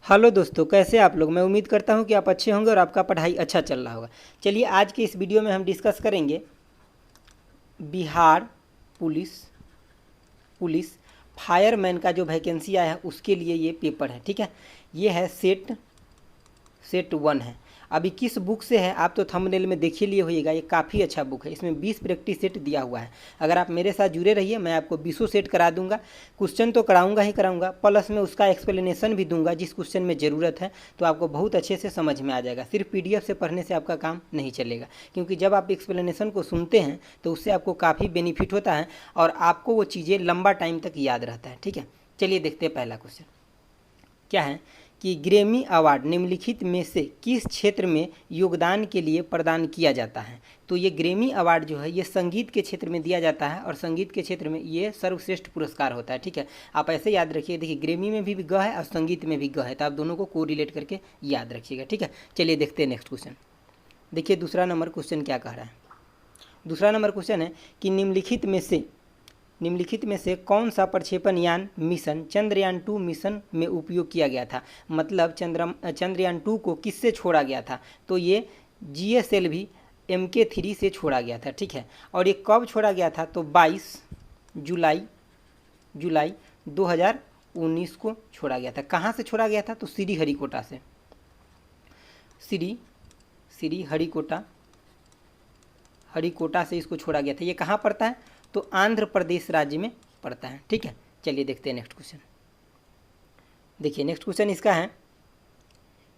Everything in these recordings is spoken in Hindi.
हेलो दोस्तों, कैसे आप लोग। मैं उम्मीद करता हूं कि आप अच्छे होंगे और आपका पढ़ाई अच्छा चल रहा होगा। चलिए आज के इस वीडियो में हम डिस्कस करेंगे बिहार पुलिस पुलिस फायरमैन का जो वैकेंसी आया है उसके लिए ये पेपर है। ठीक है, ये है सेट 1 है। अभी किस बुक से है आप तो थंबनेल में देख ही लिए होइएगा। ये काफ़ी अच्छा बुक है, इसमें 20 प्रैक्टिस सेट दिया हुआ है। अगर आप मेरे साथ जुड़े रहिए मैं आपको 20 सेट करा दूंगा। क्वेश्चन तो कराऊंगा ही कराऊंगा, प्लस में उसका एक्सप्लेनेशन भी दूंगा जिस क्वेश्चन में ज़रूरत है, तो आपको बहुत अच्छे से समझ में आ जाएगा। सिर्फ पीडीएफ से पढ़ने से आपका काम नहीं चलेगा, क्योंकि जब आप एक्सप्लेनेशन को सुनते हैं तो उससे आपको काफ़ी बेनिफिट होता है और आपको वो चीज़ें लंबा टाइम तक याद रहता है। ठीक है, चलिए देखते हैं पहला क्वेश्चन क्या है कि ग्रैमी अवार्ड निम्नलिखित में से किस क्षेत्र में योगदान के लिए प्रदान किया जाता है। तो ये ग्रैमी अवार्ड जो है ये संगीत के क्षेत्र में दिया जाता है और संगीत के क्षेत्र में ये सर्वश्रेष्ठ पुरस्कार होता है। ठीक है, आप ऐसे याद रखिए। देखिए ग्रैमी में भी ग है और संगीत में भी ग है, तो आप दोनों को कोरिलेट करके याद रखिएगा। ठीक है, चलिए देखते हैं नेक्स्ट क्वेश्चन। देखिए दूसरा नंबर क्वेश्चन क्या कह रहा है। दूसरा नंबर क्वेश्चन है कि निम्नलिखित में से कौन सा प्रक्षेपण यान मिशन चंद्रयान 2 मिशन में उपयोग किया गया था। मतलब चंद्रयान 2 को किससे छोड़ा गया था। तो ये GSLV MK3 से छोड़ा गया था। ठीक है, और ये कब छोड़ा गया था तो 22 जुलाई 2019 को छोड़ा गया था। कहाँ से छोड़ा गया था तो श्रीहरिकोटा से। हरिकोटा से इसको छोड़ा गया था। ये कहाँ पड़ता है तो आंध्र प्रदेश राज्य में पड़ता है। ठीक है, चलिए देखते हैं नेक्स्ट क्वेश्चन। देखिए नेक्स्ट क्वेश्चन इसका है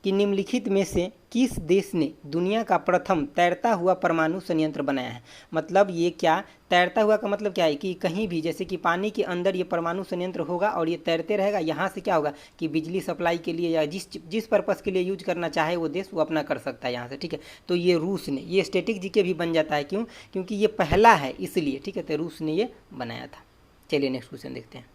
कि निम्नलिखित में से किस देश ने दुनिया का प्रथम तैरता हुआ परमाणु संयंत्र बनाया है। मतलब ये क्या तैरता हुआ का मतलब क्या है कि कहीं भी जैसे कि पानी के अंदर ये परमाणु संयंत्र होगा और ये तैरते रहेगा। यहाँ से क्या होगा कि बिजली सप्लाई के लिए या जिस पर्पज़ के लिए यूज करना चाहे वो देश वो अपना कर सकता है यहाँ से। ठीक है, तो ये रूस ने, ये स्टैटिक जीके भी बन जाता है। क्यों? क्योंकि ये पहला है इसलिए। ठीक है, तो रूस ने ये बनाया था। चलिए नेक्स्ट क्वेश्चन देखते हैं।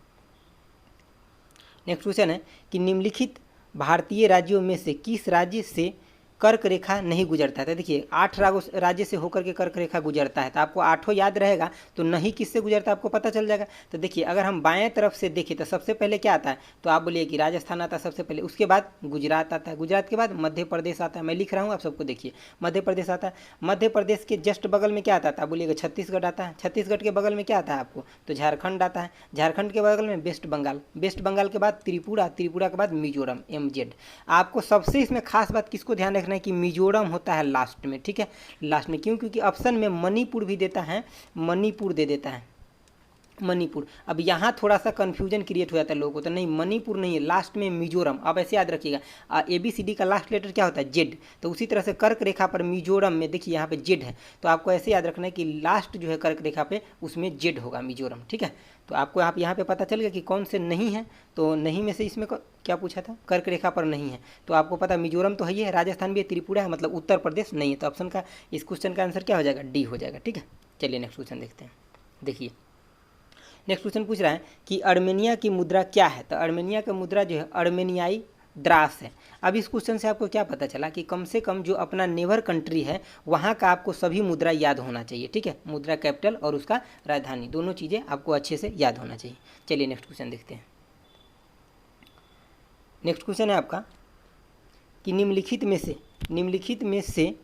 नेक्स्ट क्वेश्चन है कि निम्नलिखित भारतीय राज्यों में से किस राज्य से कर्क रेखा नहीं गुजरता है। तो देखिए 8 राज्य से होकर के कर्क रेखा गुजरता है, तो आपको 8 याद रहेगा तो नहीं किससे गुजरता है आपको पता चल जाएगा। तो देखिए अगर हम बाएं तरफ से देखें तो सबसे पहले क्या आता है तो आप बोलिए कि राजस्थान आता है सबसे पहले, उसके बाद गुजरात आता है, गुजरात के बाद मध्य प्रदेश आता है। मैं लिख रहा हूँ आप सबको देखिए, मध्य प्रदेश आता है। मध्य प्रदेश के जस्ट बगल में क्या आता है बोलिएगा छत्तीसगढ़ आता है। छत्तीसगढ़ के बगल में क्या आता है आपको तो झारखंड आता है। झारखंड के बगल में वेस्ट बंगाल, वेस्ट बंगाल के बाद त्रिपुरा, त्रिपुरा के बाद मिजोरम MZ। आपको सबसे इसमें खास बात किसको ध्यान रखना है कि मिजोरम होता है लास्ट में। ठीक है, लास्ट में। क्यों? क्योंकि ऑप्शन में मणिपुर भी देता है, मणिपुर दे देता है, मणिपुर। अब यहाँ थोड़ा सा कन्फ्यूजन क्रिएट हो जाता है लोगों को, तो नहीं मणिपुर नहीं है, लास्ट में मिजोरम। अब ऐसे याद रखिएगा ABCD का लास्ट लेटर क्या होता है Z, तो उसी तरह से कर्क रेखा पर मिजोरम में देखिए यहाँ पे Z है, तो आपको ऐसे याद रखना है कि लास्ट जो है कर्क रेखा पे उसमें Z होगा, मिजोरम। ठीक है, तो आपको यहाँ पे पता चल गया कि कौन से नहीं है। तो नहीं में से इसमें क्या पूछा था, कर्क रेखा पर नहीं है, तो आपको पता मिजोरम तो है ही है, राजस्थान भी है, त्रिपुरा है, मतलब उत्तर प्रदेश नहीं है। तो ऑप्शन का इस क्वेश्चन का आंसर क्या हो जाएगा D हो जाएगा। ठीक है, चलिए नेक्स्ट क्वेश्चन देखते हैं। देखिए नेक्स्ट क्वेश्चन पूछ रहा है कि अर्मेनिया की मुद्रा क्या है। तो अर्मेनिया का मुद्रा जो है अर्मेनियाई द्रास है। अब इस क्वेश्चन से आपको क्या पता चला कि कम से कम जो अपना नेबर कंट्री है वहाँ का आपको सभी मुद्रा याद होना चाहिए। ठीक है, मुद्रा कैपिटल और उसका राजधानी दोनों चीज़ें आपको अच्छे से याद होना चाहिए। चलिए नेक्स्ट क्वेश्चन देखते हैं। नेक्स्ट क्वेश्चन है आपका कि निम्नलिखित में से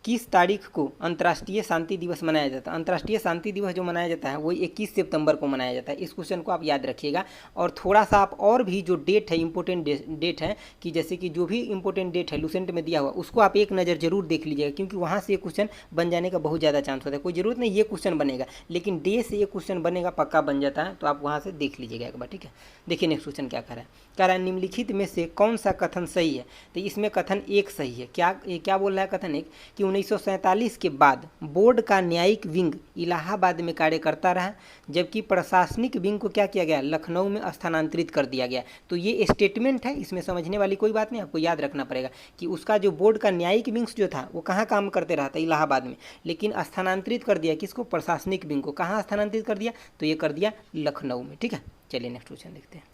किस तारीख को अंतर्राष्ट्रीय शांति दिवस मनाया जाता है। अंतर्राष्ट्रीय शांति दिवस जो मनाया जाता है वो 21 सितंबर को मनाया जाता है। इस क्वेश्चन को आप याद रखिएगा। और थोड़ा सा आप और भी जो डेट है इंपॉर्टेंट डेट है कि जैसे कि जो भी इंपॉर्टेंट डेट है लूसेंट में दिया हुआ उसको आप एक नज़र जरूर देख लीजिएगा, क्योंकि वहाँ से ये क्वेश्चन बन जाने का बहुत ज़्यादा चांस होता है। कोई ज़रूरत नहीं ये क्वेश्चन बनेगा, लेकिन डे से ये क्वेश्चन बनेगा, पक्का बन जाता है, तो आप वहाँ से देख लीजिएगा एक बार। ठीक है, देखिए नेक्स्ट क्वेश्चन क्या कह रहा है निम्नलिखित में से कौन सा कथन सही है। तो इसमें कथन एक सही है। क्या बोल रहा है कथन एक कि 1947 के बाद बोर्ड का न्यायिक विंग इलाहाबाद में कार्य करता रहा, जबकि प्रशासनिक विंग को क्या किया गया लखनऊ में स्थानांतरित कर दिया गया। तो ये स्टेटमेंट है, इसमें समझने वाली कोई बात नहीं, आपको याद रखना पड़ेगा कि उसका जो बोर्ड का न्यायिक विंग जो था वो कहाँ काम करते रहा था इलाहाबाद में, लेकिन स्थानांतरित कर दिया किसको प्रशासनिक विंग को। कहाँ स्थानांतरित कर दिया तो ये कर दिया लखनऊ में। ठीक है, चलिए नेक्स्ट क्वेश्चन देखते हैं।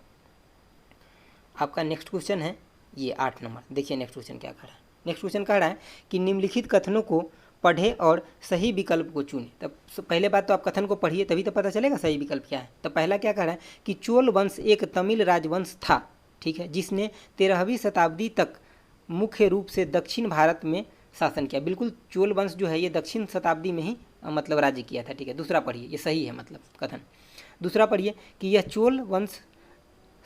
आपका नेक्स्ट क्वेश्चन है ये 8 नंबर। देखिए नेक्स्ट क्वेश्चन क्या कह रहा है। नेक्स्ट क्वेश्चन कह रहा है कि निम्नलिखित कथनों को पढ़े और सही विकल्प को चुने। तब पहले बात तो आप कथन को पढ़िए तभी तो पता चलेगा सही विकल्प क्या है। तो पहला क्या कह रहा है कि चोल वंश एक तमिल राजवंश था। ठीक है, जिसने 13वीं शताब्दी तक मुख्य रूप से दक्षिण भारत में शासन किया। बिल्कुल चोल वंश जो है ये दक्षिण शताब्दी में ही मतलब राज्य किया था। ठीक है, दूसरा पढ़िए, ये सही है मतलब कथन। दूसरा पढ़िए कि यह चोल वंश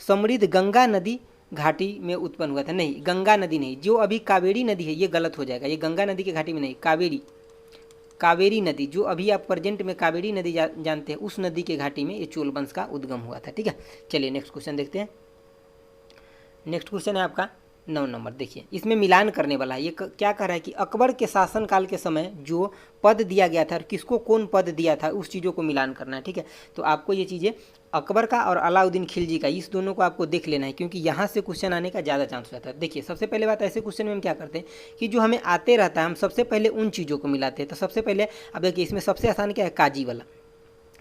समृद्ध गंगा नदी घाटी में उत्पन्न हुआ था। नहीं, गंगा नदी नहीं, जो अभी कावेरी नदी है ये गलत हो जाएगा, ये गंगा नदी की घाटी में नहीं, कावेरी नदी, जो अभी आप प्रेजेंट में कावेरी नदी जानते हैं, उस नदी के घाटी में ये चोल वंश का उद्गम हुआ था। ठीक है, चलिए नेक्स्ट क्वेश्चन देखते हैं। नेक्स्ट क्वेश्चन है आपका 9 नंबर। देखिए इसमें मिलान करने वाला है। ये क्या कह रहा है कि अकबर के शासनकाल के समय जो पद दिया गया था और किसको कौन पद दिया था, उस चीज़ों को मिलान करना है। ठीक है, तो आपको ये चीज़ें अकबर का और अलाउद्दीन खिलजी का, इस दोनों को आपको देख लेना है, क्योंकि यहाँ से क्वेश्चन आने का ज़्यादा चांस रहता है। देखिए सबसे पहले बात, ऐसे क्वेश्चन में हम क्या करते हैं कि जो हमें आते रहता है हम सबसे पहले उन चीज़ों को मिलाते हैं। तो सबसे पहले अब देखिए इसमें सबसे आसान क्या है, काजी वाला।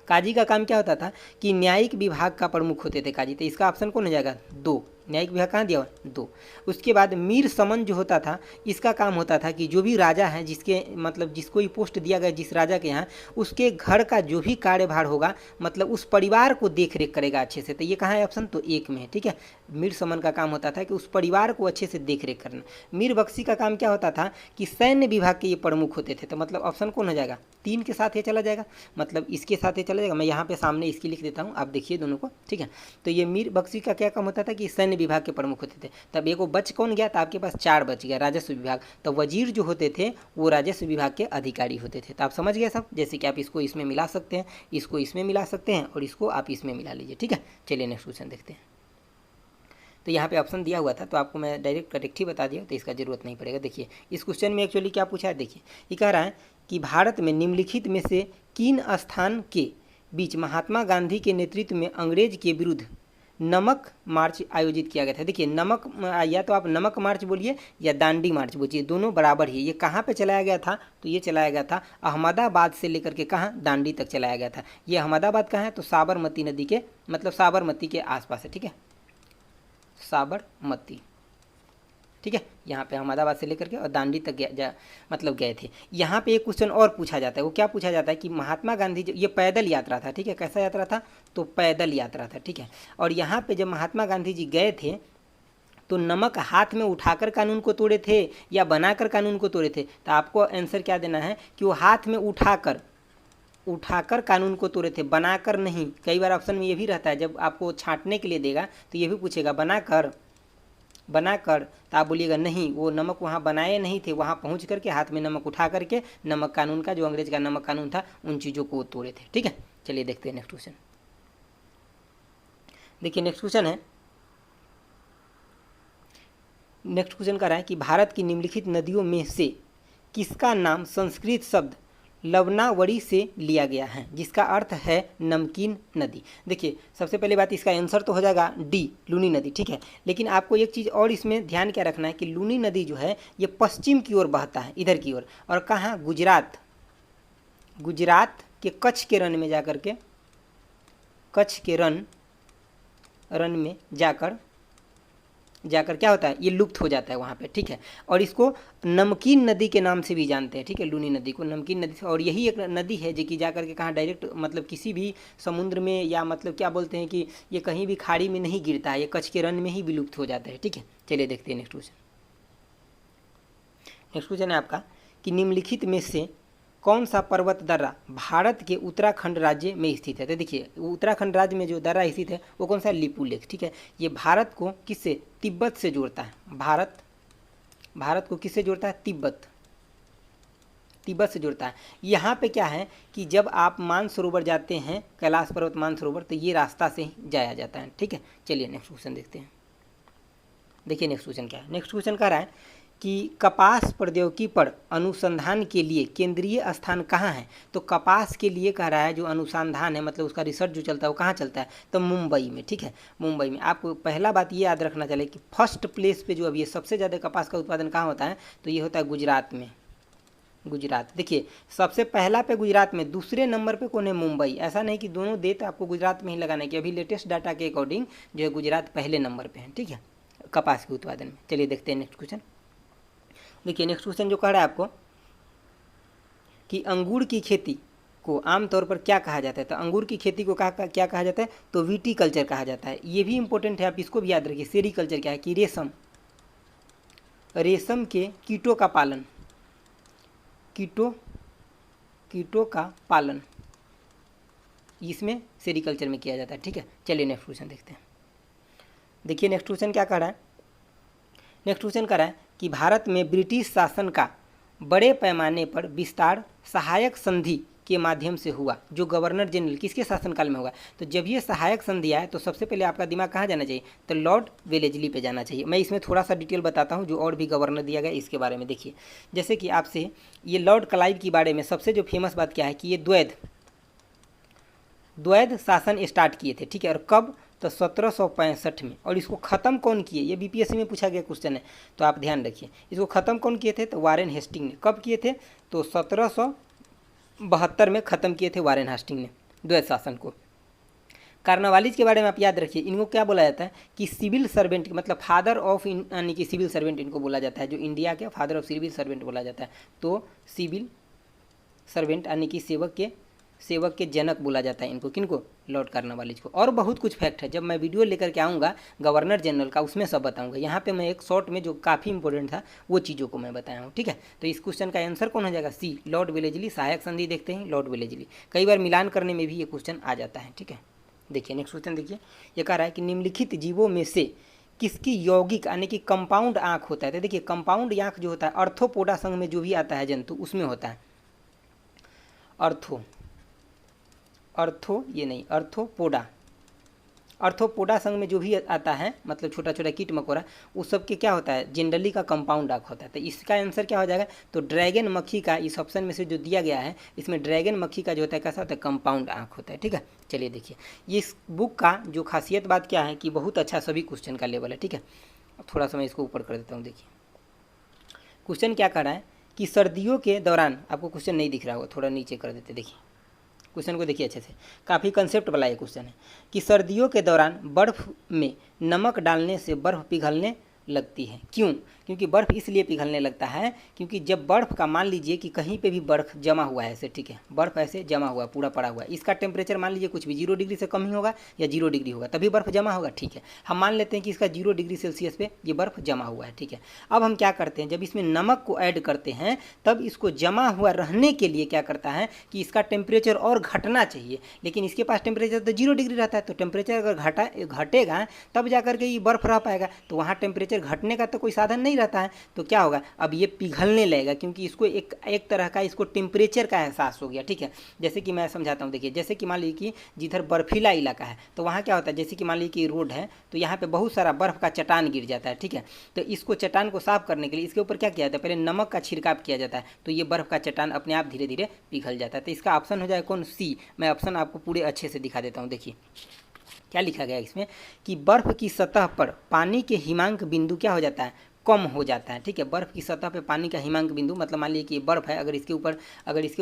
काजी का काम क्या होता था कि न्यायिक विभाग का प्रमुख होते थे काजी। तो इसका ऑप्शन कौन हो जाएगा, 2। न्यायिक विभाग कहाँ दिया हुआ, 2। उसके बाद मीर समन जो होता था, इसका काम होता था कि जो भी राजा है, जिसके मतलब जिसको ये पोस्ट दिया गया जिस राजा के यहाँ, उसके घर का जो भी कार्यभार होगा मतलब उस परिवार को देख रेख करेगा अच्छे से। तो ये कहाँ है ऑप्शन, तो 1 में है। ठीक है, मीर समन का काम होता था कि उस परिवार को अच्छे से देख रेख करना। मीर बख्शी का काम क्या होता था कि सैन्य विभाग के ये प्रमुख होते थे। तो मतलब ऑप्शन कौन हो जाएगा, 3 के साथ ये चला जाएगा, मतलब इसके साथ ये चला जाएगा। मैं यहाँ पे सामने इसकी लिख देता हूँ, आप देखिए दोनों को। ठीक है, तो ये मीर बख्शी का क्या काम होता था कि सैन्य विभाग के प्रमुख होते थे। तब एक बच कौन गया, तो आपके पास 4 बच गया, राजस्व विभाग। तो वजीर जो होते थे वो राजस्व विभाग के अधिकारी होते थे। तो आप समझ गए सब, जैसे कि आप इसको इसमें मिला सकते हैं, इसको इसमें मिला सकते हैं और इसको आप इसमें मिला लीजिए। ठीक है, चलिए नेक्स्ट क्वेश्चन देखते हैं। तो यहाँ पे ऑप्शन दिया हुआ था तो आपको मैं डायरेक्ट करेक्ट ही बता दिया, तो इसका जरूरत नहीं पड़ेगा। देखिए इस क्वेश्चन में एक्चुअली क्या पूछा है, देखिए ये कह रहा है कि भारत में निम्नलिखित में से किन स्थान के बीच महात्मा गांधी के नेतृत्व में अंग्रेज के विरुद्ध नमक मार्च आयोजित किया गया था। देखिए नमक, या तो आप नमक मार्च बोलिए या दांडी मार्च बोलिए, दोनों बराबर ही है। ये कहाँ पे चलाया गया था, तो ये चलाया गया था अहमदाबाद से लेकर के कहाँ, दांडी तक चलाया गया था। ये अहमदाबाद कहाँ है, तो साबरमती नदी के मतलब साबरमती के आसपास है। ठीक है, साबरमती। ठीक है, यहाँ पे अहमदाबाद से लेकर के और दांडी तक मतलब गए थे। यहाँ पे एक क्वेश्चन और पूछा जाता है, वो क्या पूछा जाता है कि महात्मा गांधी ये पैदल यात्रा था। ठीक है, कैसा यात्रा था, तो पैदल यात्रा था। ठीक है, और यहाँ पे जब महात्मा गांधी जी गए थे तो नमक हाथ में उठाकर कानून को तोड़े थे या बनाकर कानून को तोड़े थे। तो आपको आंसर क्या देना है कि वो हाथ में उठाकर कानून को तोड़े थे, बनाकर नहीं। कई बार ऑप्शन में ये भी रहता है, जब आपको छांटने के लिए देगा तो ये भी पूछेगा बनाकर, तो आप बोलिएगा नहीं, वो नमक वहाँ बनाए नहीं थे, वहाँ पहुँच करके हाथ में नमक उठा करके नमक कानून का, जो अंग्रेज का नमक कानून था, उन चीज़ों को वो तोड़े थे। ठीक है, चलिए देखते हैं नेक्स्ट क्वेश्चन। देखिए नेक्स्ट क्वेश्चन है, नेक्स्ट क्वेश्चन कह रहा है कि भारत की निम्नलिखित नदियों में से किसका नाम संस्कृत शब्द लवनावरी से लिया गया है, जिसका अर्थ है नमकीन नदी। देखिए सबसे पहले बात, इसका आंसर तो हो जाएगा डी, लूनी नदी। ठीक है, लेकिन आपको एक चीज़ और इसमें ध्यान क्या रखना है कि लूनी नदी जो है ये पश्चिम की ओर बहता है, इधर की ओर, और कहाँ, गुजरात के कच्छ के रण में जाकर के, कच्छ के रण में जाकर क्या होता है, ये लुप्त हो जाता है वहाँ पे। ठीक है, और इसको नमकीन नदी के नाम से भी जानते हैं। ठीक है, लूनी नदी को नमकीन नदी से, और यही एक नदी है जो कि जाकर के कहाँ डायरेक्ट मतलब किसी भी समुद्र में या मतलब क्या बोलते हैं कि ये कहीं भी खाड़ी में नहीं गिरता है, ये कच्छ के रण में ही विलुप्त हो जाता है। ठीक है, चलिए देखते हैं नेक्स्ट क्वेश्चन। नेक्स्ट क्वेश्चन है आपका कि निम्नलिखित में से कौन सा पर्वत दर्रा भारत के उत्तराखंड राज्य में स्थित है। तो देखिए उत्तराखंड राज्य में जो दर्रा स्थित है वो कौन सा, लिपुलेख। ठीक है, ये भारत को किससे, तिब्बत से जोड़ता है। भारत को किससे जोड़ता है, तिब्बत से जुड़ता है। यहाँ पे क्या है कि जब आप मानसरोवर जाते हैं, कैलाश पर्वत मानसरोवर, तो ये रास्ता से ही जाया जाता है। ठीक है, चलिए नेक्स्ट क्वेश्चन देखते हैं। देखिए नेक्स्ट क्वेश्चन क्या है, नेक्स्ट क्वेश्चन कह रहा है कि कपास प्रौद्योगिकी पर अनुसंधान के लिए केंद्रीय स्थान कहाँ है। तो कपास के लिए कह रहा है जो अनुसंधान है मतलब उसका रिसर्च जो चलता है वो कहाँ चलता है, तो मुंबई में। ठीक है, मुंबई में। आपको पहला बात ये याद रखना चाहिए कि फर्स्ट प्लेस पे जो अभी सबसे ज़्यादा कपास का उत्पादन कहाँ होता है, तो ये होता है गुजरात में। देखिए सबसे पहला पे गुजरात में, दूसरे नंबर पे कौन है, मुंबई। ऐसा नहीं कि दोनों दे तो आपको गुजरात में ही लगाना है, कि अभी लेटेस्ट डाटा के अकॉर्डिंग जो है गुजरात पहले नंबर पे है। ठीक है, कपास के उत्पादन में। चलिए देखते हैं नेक्स्ट क्वेश्चन। देखिए नेक्स्ट क्वेश्चन जो कह रहा है आपको कि अंगूर की खेती को आमतौर पर क्या कहा जाता है? तो अंगूर की खेती को क्या कहा जाता है? तो विटीकल्चर कहा जाता है। ये भी इंपॉर्टेंट है, आप इसको भी याद रखिए। सेरीकल्चर क्या है? कि रेशम के कीटों का पालन, कीटों का पालन इसमें सेरीकल्चर में किया जाता है। ठीक है, चलिए नेक्स्ट क्वेश्चन देखते हैं। देखिए नेक्स्ट क्वेश्चन क्या कर रहा है? नेक्स्ट क्वेश्चन कर रहा है कि भारत में ब्रिटिश शासन का बड़े पैमाने पर विस्तार सहायक संधि के माध्यम से हुआ, जो गवर्नर जनरल किसके शासनकाल में होगा? तो जब ये सहायक संधि आए तो सबसे पहले आपका दिमाग कहाँ जाना चाहिए? तो लॉर्ड वेलेजली पे जाना चाहिए। मैं इसमें थोड़ा सा डिटेल बताता हूँ, जो और भी गवर्नर दिया गया इसके बारे में। देखिए जैसे कि आपसे ये लॉर्ड क्लाइव के बारे में सबसे जो फेमस बात क्या है कि ये द्वैध शासन स्टार्ट किए थे। ठीक है, और कब? तो 1765 में। और इसको ख़त्म कौन किए? ये बीपीएससी में पूछा गया क्वेश्चन है, तो आप ध्यान रखिए। इसको ख़त्म कौन किए थे? तो वारेन हेस्टिंग ने। कब किए थे? तो 1772 में ख़त्म किए थे वारेन हेस्टिंग ने द्वैध शासन को। कार्नवालिस के बारे में आप याद रखिए, इनको क्या बोला जाता है कि सिविल सर्वेंट, मतलब फादर ऑफ यानी कि सिविल सर्वेंट इनको बोला जाता है, जो इंडिया के फादर ऑफ सिविल सर्वेंट बोला जाता है। तो सिविल सर्वेंट यानी कि सेवक के जनक बोला जाता है इनको। किनको? लॉर्ड कार्नवालिस को। और बहुत कुछ फैक्ट है, जब मैं वीडियो लेकर के आऊँगा गवर्नर जनरल का उसमें सब बताऊँगा। यहाँ पे मैं एक शॉर्ट में जो काफ़ी इंपॉर्टेंट था वो चीज़ों को मैं बताया हूँ। ठीक है, तो इस क्वेश्चन का आंसर कौन हो जाएगा? सी, लॉर्ड वेलेजली। सहायक संधि देखते हैं, लॉर्ड वेलेजली। कई बार मिलान करने में भी ये क्वेश्चन आ जाता है। ठीक है, देखिए नेक्स्ट क्वेश्चन देखिए। ये कह रहा है कि निम्नलिखित जीवों में से किसकी यौगिक यानी कि कंपाउंड आँख होता है? तो देखिए कंपाउंड आँख जो होता है अर्थोपोडा संघ में जो भी आता है जंतु उसमें होता है। अर्थोपोडा संघ में जो भी आता है, मतलब छोटा छोटा कीट मकोड़ा, उस सब के क्या होता है? जनरली का कंपाउंड आँख होता है। तो इसका आंसर क्या हो जाएगा? तो ड्रैगन मक्खी का, इस ऑप्शन में से जो दिया गया है इसमें ड्रैगन मक्खी का जो होता है कैसा होता है? कंपाउंड आँख होता है। ठीक है, चलिए देखिए ये इस बुक का जो खासियत बात क्या है कि बहुत अच्छा सभी क्वेश्चन का लेवल है। ठीक है, अब थोड़ा सा मैं इसको ऊपर कर देता हूँ। देखिए क्वेश्चन क्या कर रहा है कि सर्दियों के दौरान, आपको क्वेश्चन नहीं दिख रहा होगा, थोड़ा नीचे कर देते। देखिए क्वेश्चन को देखिए अच्छे से, काफ़ी कंसेप्ट वाला ये क्वेश्चन है कि सर्दियों के दौरान बर्फ़ में नमक डालने से बर्फ़ पिघलने लगती है। क्यों? क्योंकि बर्फ़ इसलिए पिघलने लगता है क्योंकि जब बर्फ़ का, मान लीजिए कि कहीं पे भी बर्फ़ जमा हुआ है ऐसे, ठीक है, बर्फ़ ऐसे जमा हुआ पूरा पड़ा हुआ है, इसका टेम्परेचर मान लीजिए कुछ भी 0 डिग्री से कम ही होगा या 0 डिग्री होगा, तभी बर्फ़ जमा होगा। ठीक है, हम मान लेते हैं कि इसका 0 डिग्री सेल्सियस पे ये बर्फ़ जमा हुआ है। ठीक है, अब हम क्या करते हैं, जब इसमें नमक को ऐड करते हैं तब इसको जमा हुआ रहने के लिए क्या करता है कि इसका टेम्परेचर और घटना चाहिए, लेकिन इसके पास टेम्परेचर तो 0 डिग्री रहता है। तो टेम्परेचर अगर घटेगा तब जा करके ये बर्फ़ रह पाएगा, तो वहाँ टेम्परेचर घटने का तो कोई साधन नहीं रहता है। तो क्या होगा? अब ये पिघलने लगेगा क्योंकि इसको एक तरह का इसको टेम्परेचर का एहसास हो गया। ठीक है, जैसे कि मैं समझाता हूँ। देखिए जैसे कि मान लीजिए कि जिधर बर्फीला इलाका है तो वहाँ क्या होता है, जैसे कि मान लीजिए कि रोड है तो यहाँ पे बहुत सारा बर्फ़ का चट्टान गिर जाता है। ठीक है, तो इसको चट्टान को साफ करने के लिए इसके ऊपर क्या किया जाता है? पहले नमक का छिड़काव किया जाता है, तो ये बर्फ़ का चट्टान अपने आप धीरे धीरे पिघल जाता है। तो इसका ऑप्शन हो जाए कौन? सी। मैं ऑप्शन आपको पूरे अच्छे से दिखा देता हूँ। देखिए क्या लिखा गया इसमें कि बर्फ़ की सतह पर पानी के हिमांक बिंदु क्या हो जाता है? कम हो जाता है। ठीक है, बर्फ़ की सतह पे पानी का हिमांक बिंदु, मतलब मान लीजिए कि बर्फ़ है, अगर इसके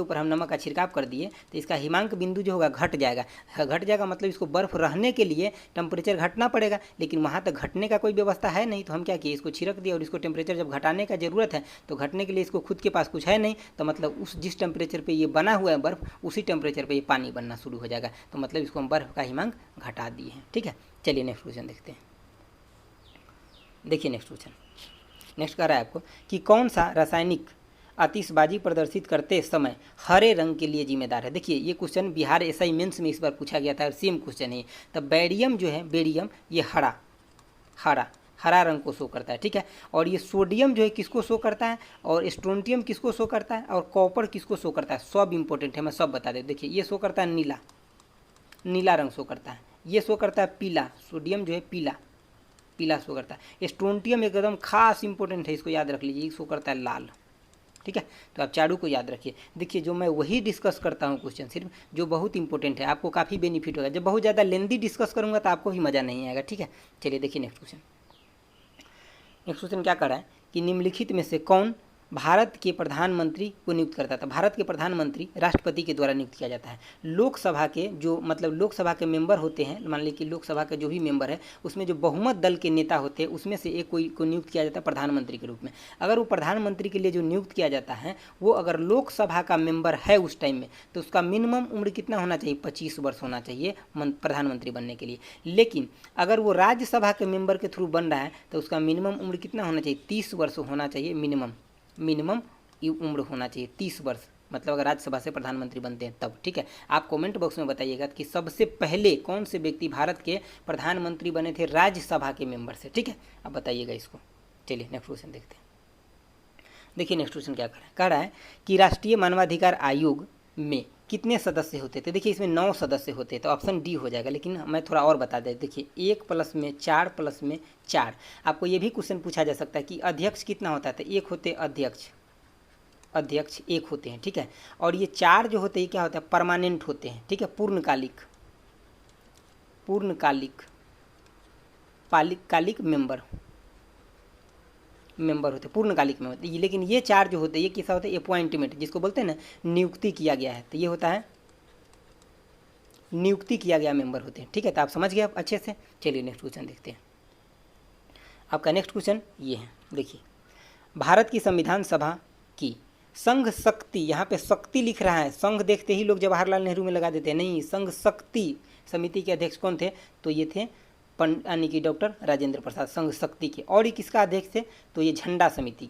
ऊपर हम नमक का छिड़काव कर दिए तो इसका हिमांक बिंदु जो होगा घट जाएगा। मतलब इसको बर्फ़ रहने के लिए टेम्परेचर घटना पड़ेगा, लेकिन वहाँ तक घटने का कोई व्यवस्था है नहीं। तो हम क्या किए, इसको छिड़क दिया और इसको टेम्परेचर जब घटाने का ज़रूरत है तो घटने के लिए इसको खुद के पास कुछ है नहीं, तो मतलब उस जिस टेम्परेचर पर ये बना हुआ है बर्फ़, उसी टेम्परेचर पर ये पानी बनना शुरू हो जाएगा। तो मतलब इसको हम बर्फ़ का हिमांक घटा दिए हैं। ठीक है, चलिए नेक्स्ट क्वेश्चन देखते हैं। देखिए नेक्स्ट क्वेश्चन, नेक्स्ट कह रहा है आपको कि कौन सा रासायनिक आतिशबाजी प्रदर्शित करते समय हरे रंग के लिए जिम्मेदार है? देखिए ये क्वेश्चन बिहार एसआई मेंस में इस बार पूछा गया था और सेम क्वेश्चन है। तब बेरियम जो है, बेरियम ये हरा रंग को शो करता है। ठीक है, और ये सोडियम जो है किसको शो करता है, और स्ट्रोंटियम किसको शो करता है, और कॉपर किसको शो करता है? सब इंपॉर्टेंट है, मैं सब बता देता। देखिए ये शो करता है नीला रंग शो करता है, ये शो करता है पीला, सोडियम जो है पीला शो करता है। स्ट्रोंटियम एकदम खास इंपॉर्टेंट है, इसको याद रख लीजिए, शो करता है लाल। ठीक है, तो आप चारों को याद रखिए। देखिए जो मैं वही डिस्कस करता हूँ क्वेश्चन सिर्फ जो बहुत इंपॉर्टेंट है, आपको काफ़ी बेनिफिट होगा। जब बहुत ज़्यादा लेंदी डिस्कस करूँगा तो आपको भी मज़ा नहीं आएगा। ठीक है, चलिए देखिए नेक्स्ट क्वेश्चन क्या कर रहा है कि निम्नलिखित में से कौन भारत के प्रधानमंत्री को नियुक्त करता था। भारत के प्रधानमंत्री राष्ट्रपति के द्वारा नियुक्त किया जाता है। लोकसभा के जो मतलब लोकसभा के मेंबर होते हैं, मान लीजिए कि लोकसभा का जो भी मेंबर है उसमें जो बहुमत दल के नेता होते हैं उसमें से एक कोई को नियुक्त किया जाता है प्रधानमंत्री के रूप में। अगर वो प्रधानमंत्री के लिए जो नियुक्त किया जाता है वो अगर लोकसभा का मेंबर है उस टाइम में, तो उसका मिनिमम उम्र कितना होना चाहिए, 25 वर्ष होना चाहिए प्रधानमंत्री बनने के लिए। लेकिन अगर वो राज्यसभा के मेंबर के थ्रू बन रहा है तो उसका मिनिमम उम्र कितना होना चाहिए, 30 वर्ष होना चाहिए। मिनिमम उम्र होना चाहिए 30 वर्ष, मतलब अगर राज्यसभा से प्रधानमंत्री बनते हैं तब। ठीक है, आप कमेंट बॉक्स में बताइएगा कि सबसे पहले कौन से व्यक्ति भारत के प्रधानमंत्री बने थे राज्यसभा के मेंबर से। ठीक है, आप बताइएगा इसको। चलिए नेक्स्ट क्वेश्चन देखते हैं। देखिए नेक्स्ट क्वेश्चन क्या कह रहा है कि राष्ट्रीय मानवाधिकार आयोग में कितने सदस्य होते थे। देखिए इसमें 9 सदस्य होते हैं, तो ऑप्शन डी हो जाएगा। लेकिन मैं थोड़ा और बता दें, देखिए 1 प्लस में 4 प्लस में 4। आपको ये भी क्वेश्चन पूछा जा सकता है कि अध्यक्ष कितना होता है, तो 1 होते अध्यक्ष 1 होते हैं। ठीक है, और ये 4 जो होते हैं क्या होता है, परमानेंट होते हैं। ठीक है, पूर्णकालिक मेंबर होते, पूर्णकालिक में होते। लेकिन ये 4 जो होते हैं ये किसा होता है, अपॉइंटमेंट, जिसको बोलते हैं ना नियुक्ति किया गया है, तो ये होता है नियुक्ति किया गया मेंबर होते हैं। ठीक है, तो आप समझ गए अच्छे से। चलिए नेक्स्ट क्वेश्चन देखते हैं। आपका नेक्स्ट क्वेश्चन ये है, देखिए भारत की संविधान सभा की संघ शक्ति, यहाँ पे शक्ति लिख रहा है, संघ देखते ही लोग जवाहरलाल नेहरू में लगा देते हैं, नहीं, संघ शक्ति समिति के अध्यक्ष कौन थे, तो ये थे यानी कि डॉक्टर राजेंद्र प्रसाद, संघ शक्ति के। और ये किसका अध्यक्ष थे, तो ये झंडा समिति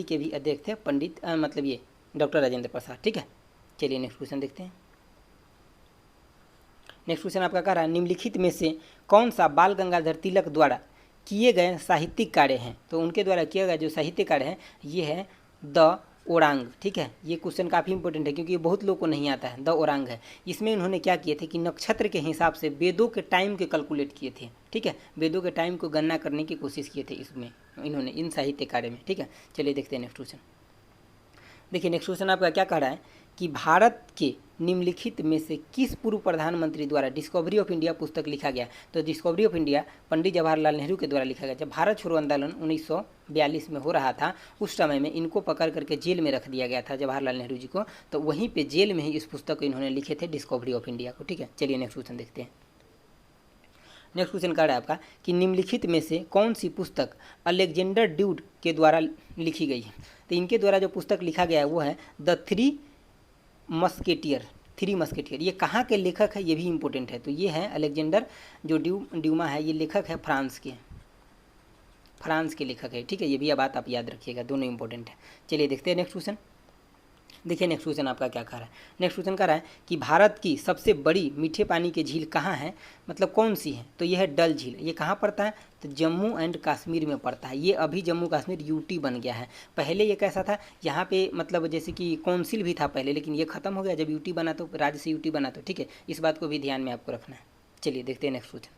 के भी अध्यक्ष थे पंडित मतलब ये डॉक्टर राजेंद्र प्रसाद। ठीक है, चलिए नेक्स्ट क्वेश्चन देखते हैं। नेक्स्ट क्वेश्चन आपका कह रहा है निम्नलिखित में से कौन सा बाल गंगाधर तिलक द्वारा किए गए साहित्यिक कार्य हैं। तो उनके द्वारा किया गया जो साहित्यिक कार्य है ये है द ओरांग। ठीक है, ये क्वेश्चन काफ़ी इंपॉर्टेंट है क्योंकि ये बहुत लोग को नहीं आता है। द ओरांग है, इसमें उन्होंने क्या किए थे कि नक्षत्र के हिसाब से वेदों के टाइम के कैलकुलेट किए थे। ठीक है, वेदों के टाइम को गणना करने की कोशिश किए थे इसमें इन्होंने, इन साहित्य कार्य में। ठीक है, चलिए देखते हैं नेक्स्ट क्वेश्चन। देखिए नेक्स्ट क्वेश्चन आपका क्या कह रहा है कि भारत के निम्नलिखित में से किस पूर्व प्रधानमंत्री द्वारा डिस्कवरी ऑफ इंडिया पुस्तक लिखा गया। तो discovery of India Pandit Jawaharlal Nehru के द्वारा लिखा गया। जब भारत छोड़ो आंदोलन 1942 में हो रहा था उस समय में इनको पकड़ करके जेल में रख दिया गया था जवाहरलाल नेहरू जी को, तो वहीं पे जेल में ही इस पुस्तक को इन्होंने लिखे थे, डिस्कवरी ऑफ इंडिया को। ठीक है, चलिए नेक्स्ट क्वेश्चन देखते हैं। नेक्स्ट क्वेश्चन कह रहा है आपका कि निम्नलिखित में से कौन सी पुस्तक अलेक्जेंडर ड्यूड के द्वारा लिखी गई है। तो इनके द्वारा जो पुस्तक लिखा गया है वो है द थ्री मस्केटियर। ये कहाँ के लेखक है ये भी इम्पोर्टेंट है। तो ये है अलेक्जेंडर जो ड्यूमा है, ये लेखक है फ्रांस के लेखक है। ठीक है, ये भी बात आप याद रखिएगा, दोनों इंपॉर्टेंट है। चलिए देखते हैं नेक्स्ट क्वेश्चन। देखिए नेक्स्ट क्वेश्चन आपका क्या कह रहा है। नेक्स्ट क्वेश्चन कह रहा है कि भारत की सबसे बड़ी मीठे पानी की झील कहाँ है, मतलब कौन सी है। तो ये है डल झील। ये कहाँ पड़ता है, तो जम्मू एंड कश्मीर में पड़ता है। ये अभी जम्मू कश्मीर यूटी बन गया है। पहले ये कैसा था, यहाँ पे मतलब जैसे कि काउंसिल भी था पहले, लेकिन ये खत्म हो गया जब यूटी बना, तो राज्य से यूटी बना। तो ठीक है, इस बात को भी ध्यान में आपको रखना है। चलिए देखते हैं नेक्स्ट क्वेश्चन।